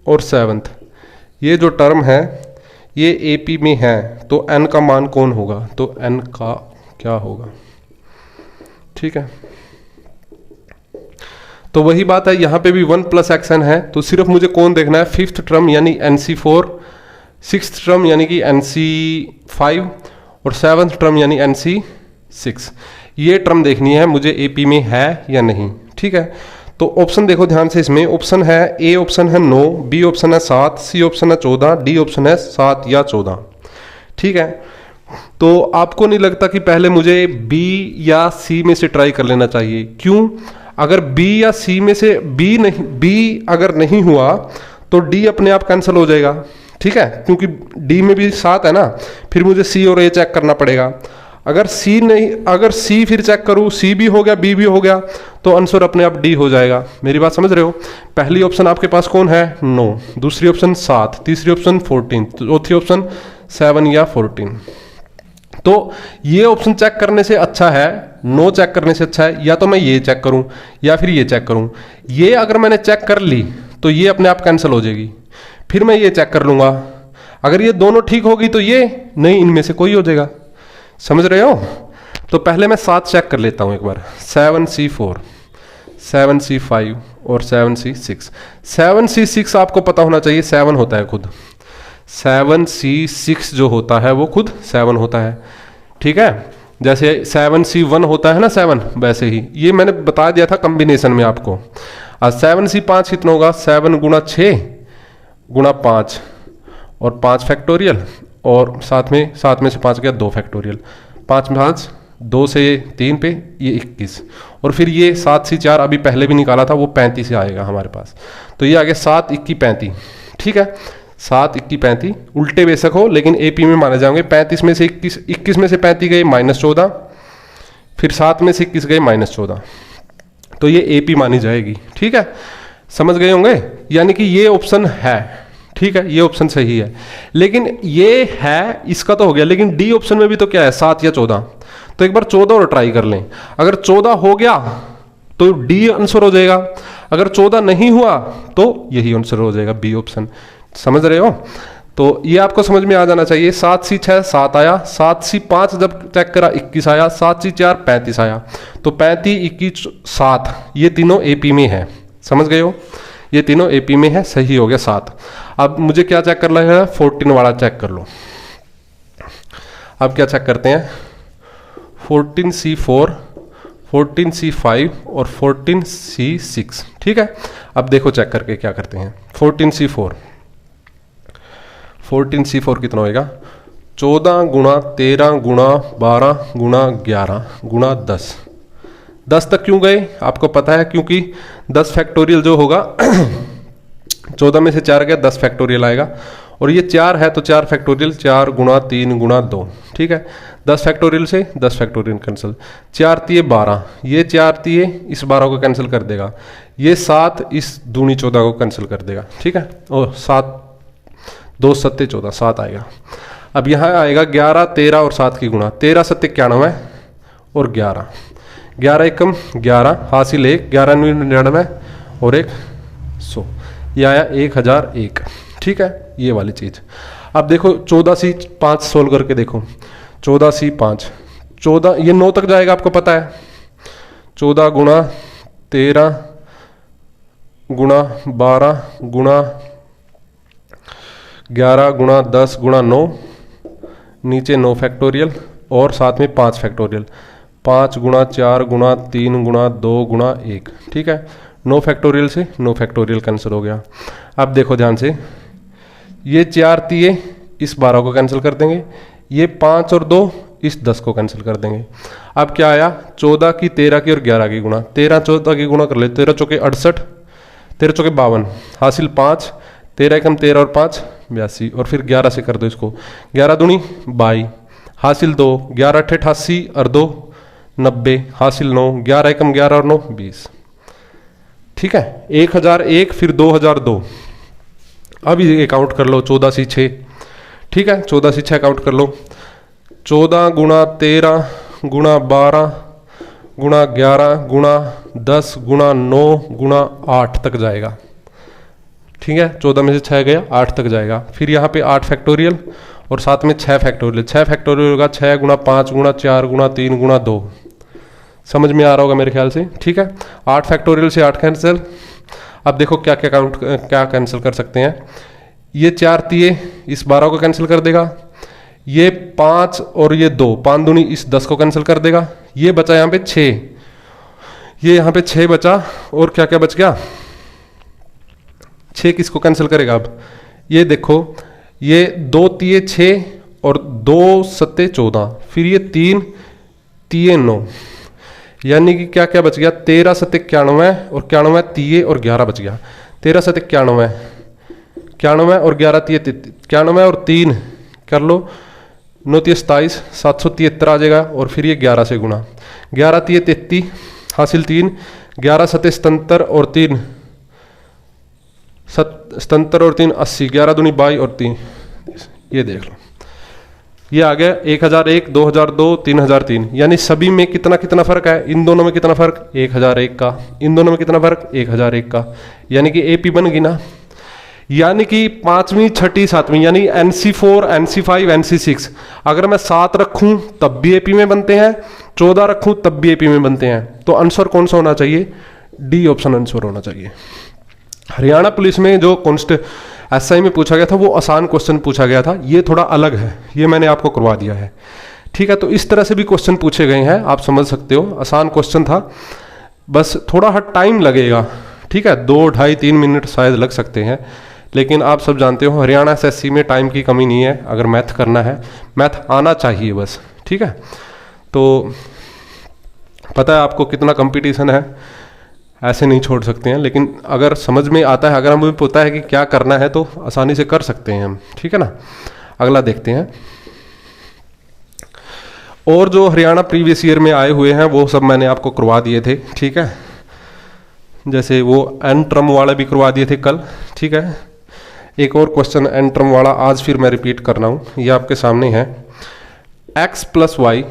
और 7th, ये जो टर्म है ये AP में है, तो n का मान कौन होगा? तो n का क्या होगा? ठीक है, तो वही बात है, यहाँ पे भी 1 + xn है, तो सिर्फ मुझे कौन देखना है? 5th टर्म यानी NC4, 6th टर्म यानी कि NC5 और 7th टर्म यानी NC6। ये टर्म देखनी है मुझे AP में है या नहीं। ठीक है, तो ऑप्शन देखो ध्यान से, इसमें ऑप्शन है, A ऑप्शन है 9, B ऑप्शन है 7, C ऑप्शन है 14, D ऑप्शन है 7 या 14। ठीक है, तो आपको नहीं लगता कि पहले मुझे B या C में से ट्राई कर लेना चाहिए? क्यों? अगर B या C में से B अगर नहीं हुआ तो D अपने आप कैंसिल हो जाएगा। ठीक है, क्योंकि D में भी 7 है ना, फिर मुझे C और A चेक करना पड़ेगा। अगर C फिर चेक करूँ, C भी हो गया, B भी हो गया, तो आंसर अपने आप D हो जाएगा। मेरी बात समझ रहे हो? पहली ऑप्शन आपके पास कौन है? 9, दूसरी ऑप्शन 7, तीसरी ऑप्शन 14, चौथी ऑप्शन 7 या 14। तो ये ऑप्शन चेक करने से अच्छा है, 9 चेक करने से अच्छा है, या तो मैं ये चेक करूं या फिर ये चेक करूं। ये अगर मैंने चेक कर ली तो ये अपने आप कैंसिल हो जाएगी, फिर मैं ये चेक कर लूंगा। अगर ये दोनों ठीक होगी तो ये नहीं, इनमें से कोई हो जाएगा। समझ रहे हो? तो पहले मैं 7 चेक कर लेता हूं एक बार। 7C4, 7C5 और 7C6। 7C6 आपको पता होना चाहिए 7 होता है खुद। 7C6 जो होता है वो खुद 7 होता है। ठीक है, जैसे 7C1 होता है ना 7, वैसे ही ये मैंने बता दिया था कॉम्बिनेशन में आपको। आज 7C5 कितना होगा? 7 × 6 × 5 और 5 फैक्टोरियल, और साथ में से 5 गया 2 फैक्टोरियल, 5 में 5, 2 से 3 पे ये 21, और फिर ये 7C4 अभी पहले भी निकाला था, वो 35 से आएगा हमारे पास। तो ये आगे 7 21 35। ठीक है, 7 21 35 उल्टे बेशक हो लेकिन AP में माने जाएंगे। 35 में से 21 में से 35 गए -14, फिर 7 में से 21 गए -14, तो ये AP मानी जाएगी। ठीक है, समझ गए होंगे? यानी कि ये ऑप्शन है। ठीक है, ये ऑप्शन सही है, लेकिन ये है, इसका तो हो गया, लेकिन D ऑप्शन में भी तो क्या है? 7 या 14। तो एक बार 14 और ट्राई कर लें। अगर 14 हो गया तो D आंसर हो जाएगा, अगर 14 नहीं हुआ तो यही आंसर हो जाएगा, B ऑप्शन। समझ रहे हो? तो ये आपको समझ में आ जाना चाहिए। 7C6 7 आया, 7C5 जब चेक करा 21 आया, 7C4 35 आया, तो 35 21 7 ये तीनों AP में है। समझ गए हो? ये तीनों AP में है, सही हो गया 7। अब मुझे क्या चेक करना है? 14 वाला चेक कर लो। अब क्या चेक करते हैं? 14C4, 14C5 और 14C6। ठीक है, अब देखो चेक करके क्या करते हैं। 14C4 कितना होएगा? 14 × 13 × 12 × 11 × 10। 10 तक क्यों गए? आपको पता है, क्योंकि 10 फैक्टोरियल जो होगा 14 में से 4 गया 10 फैक्टोरियल आएगा, और ये 4 है तो 4 फैक्टोरियल, 4 × 3 × 2। ठीक है, 10 फैक्टोरियल से 10 फैक्टोरियल कैंसिल, 4 × 3 = 12, ये 4 × 3 इस 12 को कैंसिल कर देगा, ये 7 इस 2 × 14 को कैंसिल कर देगा। ठीक है, और 7 2 7 14 7 आएगा। अब यहाँ आएगा 11 13 और 7 की गुणा, 13 7 91 और 11, 11 एकम 11 हासिल 1, 11 99 और 1 100, ये आया 1001। ठीक है, ये वाली चीज़। अब देखो 14C5 सोल्व करके देखो। 14C5 14, ये 9 तक जाएगा, आपको पता है। 14 × 13 × 12 × 11 × 10 × 9, नीचे 9 फैक्टोरियल और साथ में 5 फैक्टोरियल, 5 × 4 × 3 × 2 × 1। ठीक है, 9 फैक्टोरियल से 9 फैक्टोरियल कैंसिल हो गया। अब देखो ध्यान से, ये 4 3 इस 12 को कैंसिल कर देंगे, ये 5 और 2 इस 10 को कैंसिल कर देंगे। अब क्या आया? 14 की 13 की और 11 की गुणा, 13 14 की गुणा कर ले, 13 चौके 68, 13 चौके 52 हासिल 5, 13 एकम 13 और 5 82, और फिर 11 से कर दो इसको, 11 दूनी 22 हासिल 2, 11 अट्ठे 88 और 2 90 हासिल 9, 11 एकम 11 और 9 20। ठीक है, 1001 फिर 2002। अब ये काउंट कर लो 14C6। ठीक है, 14C6 काउंट कर लो। 14 × 13 × 12 गुणा 11 गुणा 10 गुणा 9 गुणा 8 तक जाएगा। ठीक है, 14 में से 6 गया, 8 तक जाएगा। फिर यहाँ पे 8 फैक्टोरियल और साथ में 6 फैक्टोरियल। 6 फैक्टोरियल होगा 6 गुणा 5 गुणा 4 गुणा 3 गुणा 2। समझ में आ रहा होगा मेरे ख्याल से। ठीक है, 8 फैक्टोरियल से 8 कैंसिल। अब देखो क्या क्या कैंसिल कर सकते हैं। ये 4 तिये इस 12 को कैंसिल कर देगा। ये 5 और ये 2, 5 दूनी इस 10 को कैंसिल कर देगा। ये बचा यहाँ पे 6, ये यहाँ पे 6 बचा और क्या क्या बच गया, 6 किसको कैंसिल करेगा। अब ये देखो, ये 2 तिये 6 और 2 सत्ते 14, फिर ये 3 तिये 9, यानी कि क्या क्या बच गया, 13 सत्ते 91 और 91 तिये और 11 बच गया। 13 सत्ते 91, 91 और 11 तिये 91 और 3 कर लो, 9 तिये 27, 773 आ जाएगा। और फिर ये 11 से गुणा, 11 तिये 33 हासिल 3, 11 सत्ते 77 और 3 77 और 3 80, 11 दूनी 22 और 3, ये देख लो, ये आ गया 1001, 2002, 3003। यानी सभी में कितना कितना फर्क है, इन दोनों में कितना फर्क, 1001 का, इन दोनों में कितना फर्क, 1001 का, यानी कि एपी बन गई ना। यानी कि 5वीं 6ठी 7वीं यानी NC4 NC5 NC6 अगर मैं 7 रखूं तब भी एपी में बनते हैं, 14 रखूं तब भी एपी में बनते हैं। तो आंसर कौन सा होना चाहिए, डी ऑप्शन आंसर होना चाहिए। हरियाणा पुलिस में जो SI में पूछा गया था वो आसान क्वेश्चन पूछा गया था, ये थोड़ा अलग है, ये मैंने आपको करवा दिया है। ठीक है, तो इस तरह से भी क्वेश्चन पूछे गए हैं, आप समझ सकते हो। आसान क्वेश्चन था, बस थोड़ा टाइम लगेगा। ठीक है, 2, 2.5, 3 मिनट शायद लग सकते हैं, लेकिन आप सब जानते हो हरियाणा SSC में टाइम की कमी नहीं है। अगर मैथ करना है, मैथ आना चाहिए बस। ठीक है, तो पता है आपको कितना कंपटीशन है, ऐसे नहीं छोड़ सकते हैं। लेकिन अगर समझ में आता है, अगर हमें पता है कि क्या करना है, तो आसानी से कर सकते हैं हम। ठीक है ना, अगला देखते हैं। और जो हरियाणा प्रीवियस ईयर में आए हुए हैं वो सब मैंने आपको करवा दिए थे। ठीक है, जैसे वो एन ट्रम वाला भी करवा दिए थे कल। ठीक है, एक और क्वेश्चन एन ट्रम वाला आज फिर मैं रिपीट कर रहा हूँ, ये आपके सामने है। x + y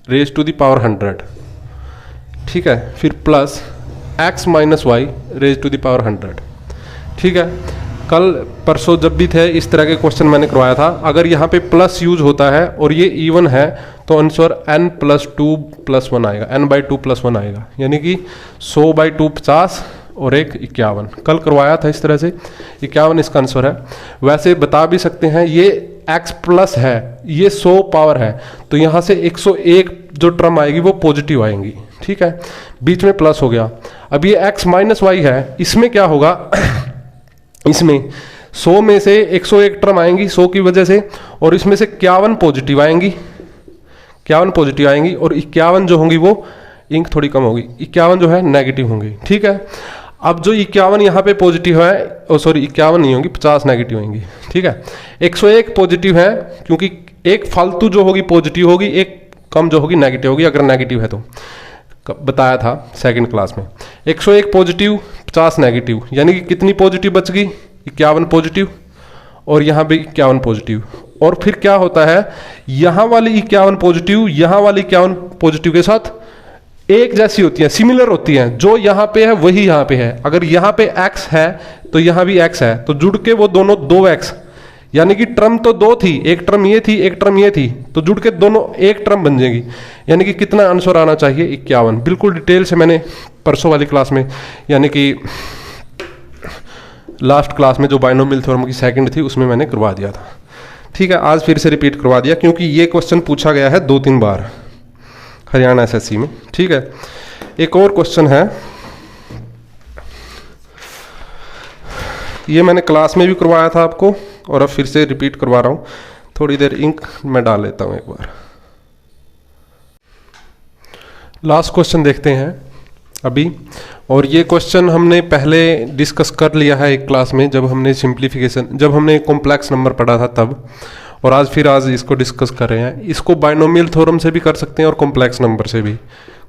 raise to the power 100। ठीक है, फिर plus x - y raise to the power 100। ठीक है, कल परसों जब भी थे इस तरह के क्वेश्चन मैंने करवाया था। अगर यहाँ पे प्लस यूज होता है और ये इवन है तो आंसर n + 2 + 1 आएगा, n/2 + 1 आएगा, यानी कि 100/2 50 और 1 51। कल करवाया था इस तरह से, 51 इसका आंसर है। वैसे बता भी सकते हैं ये x प्लस है, ये 100 पावर है, तो यहाँ से 101 जो टर्म आएगी वो पॉजिटिव आएंगी। ठीक है, बीच में प्लस हो गया। अब ये x - y है, इसमें क्या होगा इसमें 100 में से 101 टर्म आएंगी 100 की वजह से, और इसमें से 51 पॉजिटिव आएंगी, 51 पॉजिटिव आएंगी, और 51 जो होंगी वो इंक थोड़ी कम होगी, 51 जो है नेगेटिव होंगी। ठीक है, अब जो 51 यहाँ पे पॉजिटिव है, सॉरी 51 नहीं होंगी, 50 नेगेटिव होंगी। ठीक है, 101 पॉजिटिव है क्योंकि एक फालतू जो होगी पॉजिटिव होगी, एक कम जो होगी नेगेटिव होगी, अगर नेगेटिव है तो। बताया था सेकंड क्लास में। 101 पॉजिटिव 50 नेगेटिव, यानी कि कितनी पॉजिटिव बच गई, 51 पॉजिटिव, और यहाँ पे 51 पॉजिटिव। और फिर क्या होता है, यहाँ वाली 51 पॉजिटिव यहाँ वाली 51 पॉजिटिव के साथ एक जैसी होती हैं, सिमिलर होती हैं। जो यहाँ पे है वही यहाँ पे है। अगर यहाँ पे x है तो यहाँ भी x है, तो जुड़ के वो दोनों 2x, यानी कि टर्म तो 2 थी, एक टर्म ये थी एक टर्म ये थी, तो जुड़ के दोनों एक टर्म बन जाएगी। यानी कि कितना आंसर आना चाहिए, 51। बिल्कुल डिटेल से मैंने परसों वाली क्लास में, यानी कि लास्ट क्लास में जो बाइनोमियल थ्योरम की सेकंड थी उसमें मैंने करवा दिया था। ठीक है, आज फिर से रिपीट करवा दिया क्योंकि ये क्वेश्चन पूछा गया है 2-3 बार हरियाणा SSC में। ठीक है, एक और क्वेश्चन है, ये मैंने क्लास में भी करवाया था आपको और अब फिर से रिपीट करवा रहा हूँ। थोड़ी देर इंक मैं डाल लेता हूँ एक बार। लास्ट क्वेश्चन देखते हैं अभी, और ये क्वेश्चन हमने पहले डिस्कस कर लिया है एक क्लास में, जब हमने सिंप्लीफिकेशन, जब हमने कॉम्प्लेक्स नंबर पढ़ा था तब, और आज इसको डिस्कस कर रहे हैं। इसको बाइनोमियल थ्योरम से भी कर सकते हैं और कॉम्प्लेक्स नंबर से भी।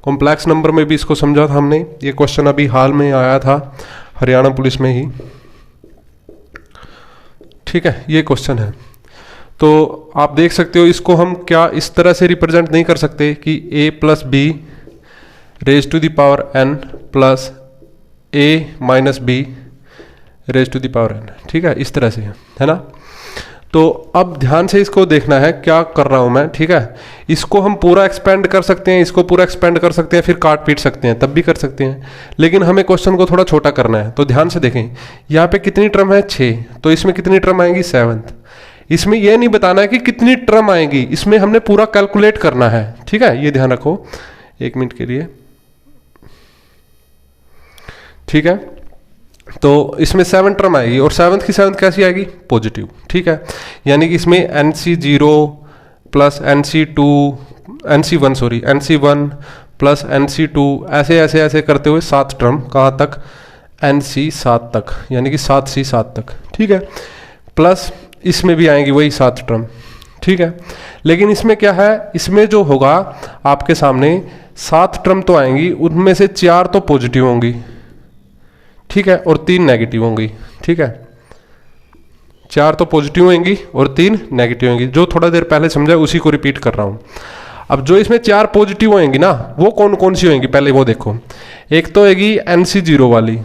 कॉम्प्लेक्स नंबर में भी इसको समझा था हमने। ये क्वेश्चन अभी हाल में आया था हरियाणा पुलिस में ही। ठीक है, ये क्वेश्चन है, तो आप देख सकते हो इसको हम क्या इस तरह से रिप्रेजेंट नहीं कर सकते कि a + b raise to the power n plus a minus B raise to the power n, ठीक है, इस तरह से है ना। तो अब ध्यान से इसको देखना है क्या कर रहा हूं मैं, ठीक है। इसको हम पूरा एक्सपेंड कर सकते हैं, इसको पूरा एक्सपेंड कर सकते हैं, फिर काट पीट सकते हैं, तब भी कर सकते हैं, लेकिन हमें क्वेश्चन को थोड़ा छोटा करना है। तो ध्यान से देखें, यहाँ पे कितनी टर्म है 6, तो इसमें कितनी टर्म आएंगी 7। इसमें यह नहीं बताना है कि कितनी टर्म आएंगी, इसमें हमने पूरा कैलकुलेट करना है, ठीक है, ये ध्यान रखो 1 मिनट के लिए, ठीक है। तो इसमें 7 टर्म आएगी और 7th की 7th कैसी आएगी, पॉजिटिव, ठीक है। यानी कि इसमें NC0 plus NC1 plus NC2 ऐसे ऐसे ऐसे करते हुए 7 टर्म, कहाँ तक, NC7 तक, यानी कि 7C7 तक, ठीक है। प्लस इसमें भी आएंगी वही 7 टर्म, ठीक है। लेकिन इसमें क्या है, इसमें जो होगा आपके सामने 7 टर्म तो आएंगी, उनमें से 4 तो पॉजिटिव होंगी, ठीक है, और 3 नेगेटिव होंगी, ठीक है। 4 तो पॉजिटिव होंगी और 3 नेगेटिव होंगी, जो थोड़ा देर पहले समझा उसी को रिपीट कर रहा हूं। अब जो इसमें 4 पॉजिटिव होंगी ना, वो कौन कौन सी होंगी पहले वो देखो। एक तो होगी NC0 वाली,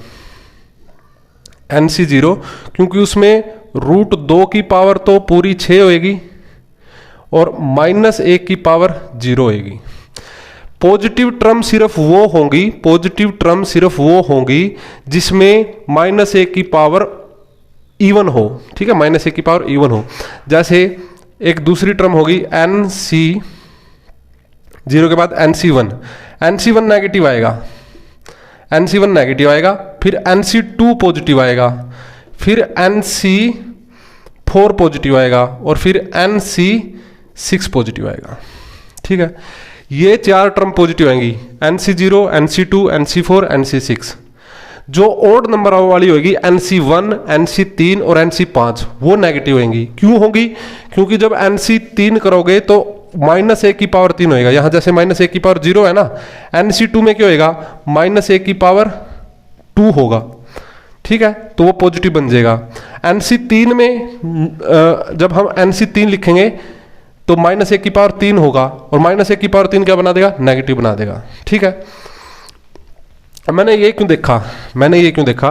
NC0, क्योंकि उसमें √2 की पावर तो पूरी 6 होगी और -1 की पावर 0 होगी। पॉजिटिव टर्म सिर्फ वो होंगी, पॉजिटिव टर्म सिर्फ वो होंगी जिसमें -1 की पावर इवन हो, ठीक है, -1 की पावर इवन हो। जैसे एक दूसरी टर्म होगी NC0 के बाद NC1 नेगेटिव आएगा, NC1 नेगेटिव आएगा, फिर NC2 पॉजिटिव आएगा, फिर NC4 पॉजिटिव आएगा और फिर NC6 पॉजिटिव आएगा, ठीक है। ये 4 टर्म पॉजिटिव आएंगी, NC0, NC2, NC4, NC6। जो ओड नंबर वाली होगी NC1, NC3 और NC5, वो नेगेटिव होंगी। क्यों होंगी, क्योंकि जब NC3 करोगे तो -1 की पावर 3 होएगा, यहां जैसे -1 की पावर 0 है ना, NC2 में क्या होएगा, -1 की पावर 2 होगा, ठीक है, तो वो पॉजिटिव बन जाएगा। NC3 में जब हम NC3 लिखेंगे तो -1 की पावर 3 होगा और -1 की पावर 3 क्या बना देगा, नेगेटिव बना देगा, ठीक है। मैंने ये क्यों देखा,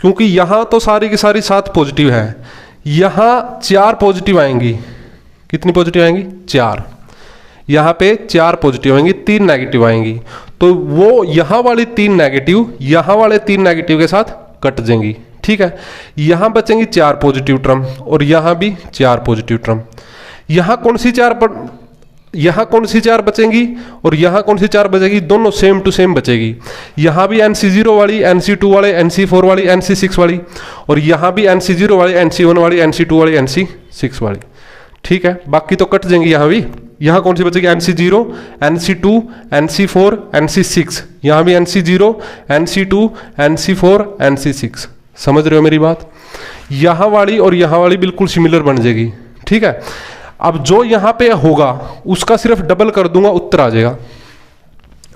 क्योंकि यहां तो सारी की सारी 7 पॉजिटिव है, यहां 4 पॉजिटिव आएंगी। कितनी पॉजिटिव आएंगी, 4। यहां पे 4 पॉजिटिव आएंगी, 3 नेगेटिव आएंगी, तो वो यहां वाली 3 नेगेटिव यहां वाले 3 नेगेटिव के साथ कट जाएंगी, ठीक है। यहां बचेंगी 4 पॉजिटिव टर्म और यहां भी 4 पॉजिटिव टर्म। यहां कौन सी 4 बचेंगी और यहां कौन सी 4 बचेगी, दोनों सेम टू सेम बचेगी। यहां भी NC0 वाली, NC2 वाले, NC4 वाली, NC6 वाली, और यहां भी NC0 वाली, NC1 वाली, NC2 वाली, NC6 वाली, ठीक है। बाकी तो कट जाएंगी, यहां भी। यहां कौन सी बचेगी, NC0, NC2, NC4, NC6। यहां भी NC0, NC2, NC4, NC6। समझ रहे हो मेरी बात। यहां वाली और यहां वाली बिल्कुल सिमिलर बन जाएगी, ठीक है। अब जो यहां पे होगा उसका सिर्फ डबल कर दूंगा, उत्तर आ जाएगा,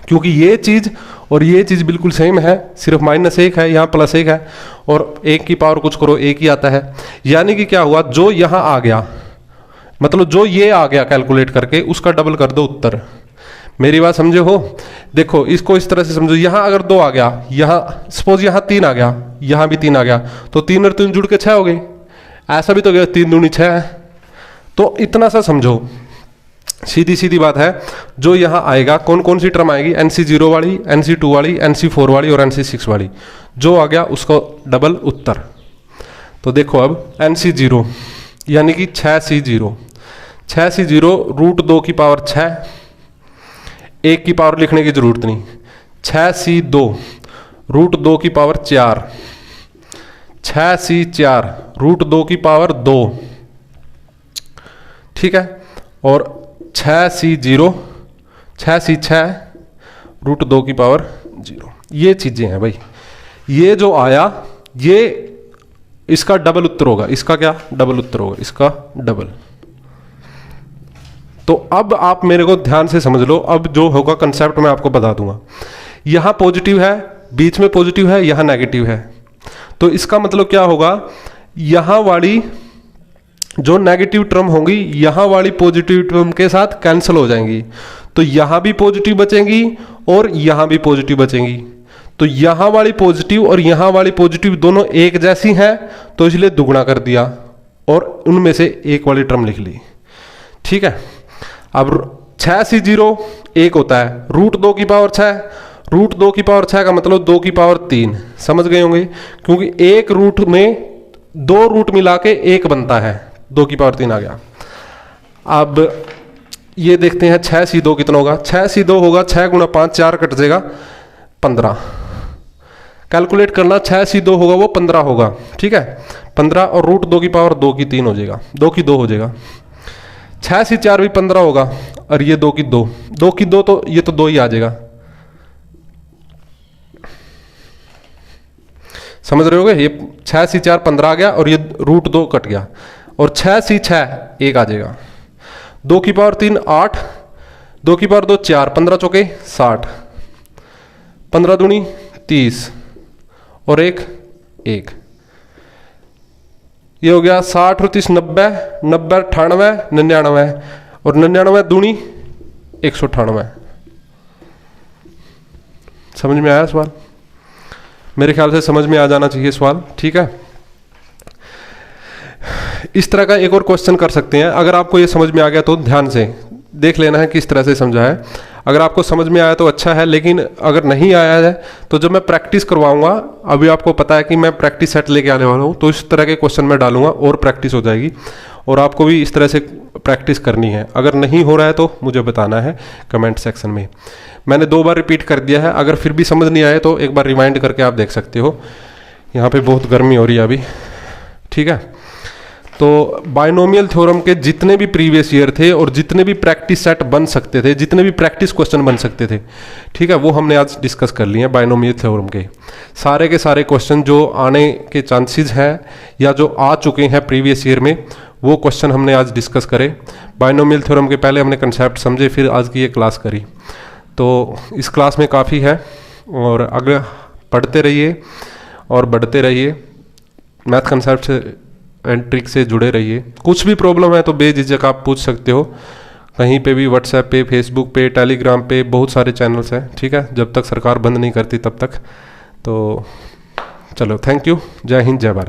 क्योंकि ये चीज और ये चीज बिल्कुल सेम है, सिर्फ -1 है, यहां +1 है, और 1 की पावर कुछ करो 1 ही आता है। यानी कि क्या हुआ, जो यहां आ गया, मतलब जो ये आ गया कैलकुलेट करके, उसका डबल कर दो उत्तर। मेरी बात समझे हो। देखो इसको इस तरह से समझो, यहां अगर 2 आ गया, यहां सपोज यहां 3 आ गया, यहां भी 3 आ गया, तो 3 और 3 जुड़ के 6 हो गए। ऐसा भी तो गया 3 दूनी 6 है। तो इतना सा समझो, सीधी सीधी बात है। जो यहां आएगा, कौन कौन सी टर्म आएगी, NC0 वाली, NC2 वाली, NC4 वाली और NC6 वाली, जो आ गया उसको डबल उत्तर। तो देखो अब NC0 यानी कि 6C0, 6C0 √2 की पावर 6, 1 की पावर लिखने की जरूरत नहीं। 6C2 √2 की पावर 4, 6C4 √2 की पावर 2, ठीक है। और 6C0 6C6 √2 की पावर 0। ये चीजें हैं भाई। ये जो आया ये इसका डबल उत्तर होगा। इसका क्या डबल उत्तर होगा, इसका डबल। तो अब आप मेरे को ध्यान से समझ लो। अब जो होगा कंसेप्ट मैं आपको बता दूंगा। यहां पॉजिटिव है, बीच में पॉजिटिव है, यहां नेगेटिव है। तो इसका मतलब क्या होगा, यहां वाली जो नेगेटिव टर्म होंगी यहां वाली पॉजिटिव टर्म के साथ कैंसिल हो जाएंगी। तो तो यहां भी पॉजिटिव बचेंगी और यहां भी पॉजिटिव बचेंगी। तो यहां वाली पॉजिटिव और यहां वाली पॉजिटिव दोनों एक जैसी हैं, तो इसलिए दुगुना कर दिया और उनमें से एक वाली टर्म लिख ली। ठीक है, अब 6C0 1 होता है, √2 की पावर 6, √2 की पावर 6 का मतलब 2 की पावर 3, समझ गए होंगे, क्योंकि एक रूट में 2 रूट मिला के 1 बनता है, 2 की पावर 3 आ गया। अब ये देखते हैं 6C2 कितना होगा। 6C2 होगा 6 गुणा 5, 4 कट जाएगा 15। कैलकुलेट करना, 6C2 होगा वो 15 होगा। ठीक है, 15 और √2 की पावर 2 की 3 हो जाएगा, 2 की 2 हो जाएगा। 6C4 भी 15 होगा और ये 2 की 2, 2 की 2 तो ये तो 2 ही आ जाएगा। समझ रहे होगे, ये 6C4 15 आ गया और ये √2 कट गया और 6C6 1 आ जाएगा। 2 की पावर 3 8, 2 की पावर 2 4, 15 चौके 60, 15 दूनी 30 और 1 1, ये हो गया 60 और 30 90, 90 98 99 और 99 दूनी 198। समझ में आया सवाल? मेरे ख्याल से समझ में आ जाना चाहिए सवाल। ठीक है, इस तरह का एक और क्वेश्चन कर सकते हैं। अगर आपको ये समझ में आ गया तो ध्यान से देख लेना है किस तरह से समझा है। अगर आपको समझ में आया तो अच्छा है, लेकिन अगर नहीं आया है तो जब मैं प्रैक्टिस करवाऊंगा, अभी आपको पता है कि मैं प्रैक्टिस सेट लेके आने वाला हूँ, तो इस तरह के क्वेश्चन मैं डालूंगा और प्रैक्टिस हो जाएगी और आपको भी इस तरह से प्रैक्टिस करनी है। अगर नहीं हो रहा है तो मुझे बताना है कमेंट सेक्शन में। मैंने 2 बार रिपीट कर दिया है, अगर फिर भी समझ नहीं आए तो एक बार रिमाइंड करके आप देख सकते हो। यहाँ पे बहुत गर्मी हो रही है अभी। ठीक है, तो बाइनोमियल थ्योरम के जितने भी प्रीवियस ईयर थे और जितने भी प्रैक्टिस सेट बन सकते थे, जितने भी प्रैक्टिस क्वेश्चन बन सकते थे, ठीक है, वो हमने आज डिस्कस कर लिए हैं। बाइनोमियल थ्योरम के सारे क्वेश्चन जो आने के चांसेस हैं या जो आ चुके हैं प्रीवियस ईयर में, वो क्वेश्चन हमने आज डिस्कस करे। बाइनोमियल थ्योरम के पहले हमने कंसेप्ट समझे, फिर आज की ये क्लास करी। तो इस क्लास में काफ़ी है और अगर पढ़ते रहिए और बढ़ते रहिए, मैथ कंसेप्ट से एंड ट्रिक से जुड़े रहिए। कुछ भी प्रॉब्लम है तो बेझिझक आप पूछ सकते हो कहीं पे भी, व्हाट्सएप पे, फेसबुक पे, टेलीग्राम पे, बहुत सारे चैनल्स हैं। ठीक है, जब तक सरकार बंद नहीं करती तब तक। तो चलो, थैंक यू, जय हिंद, जय भारत।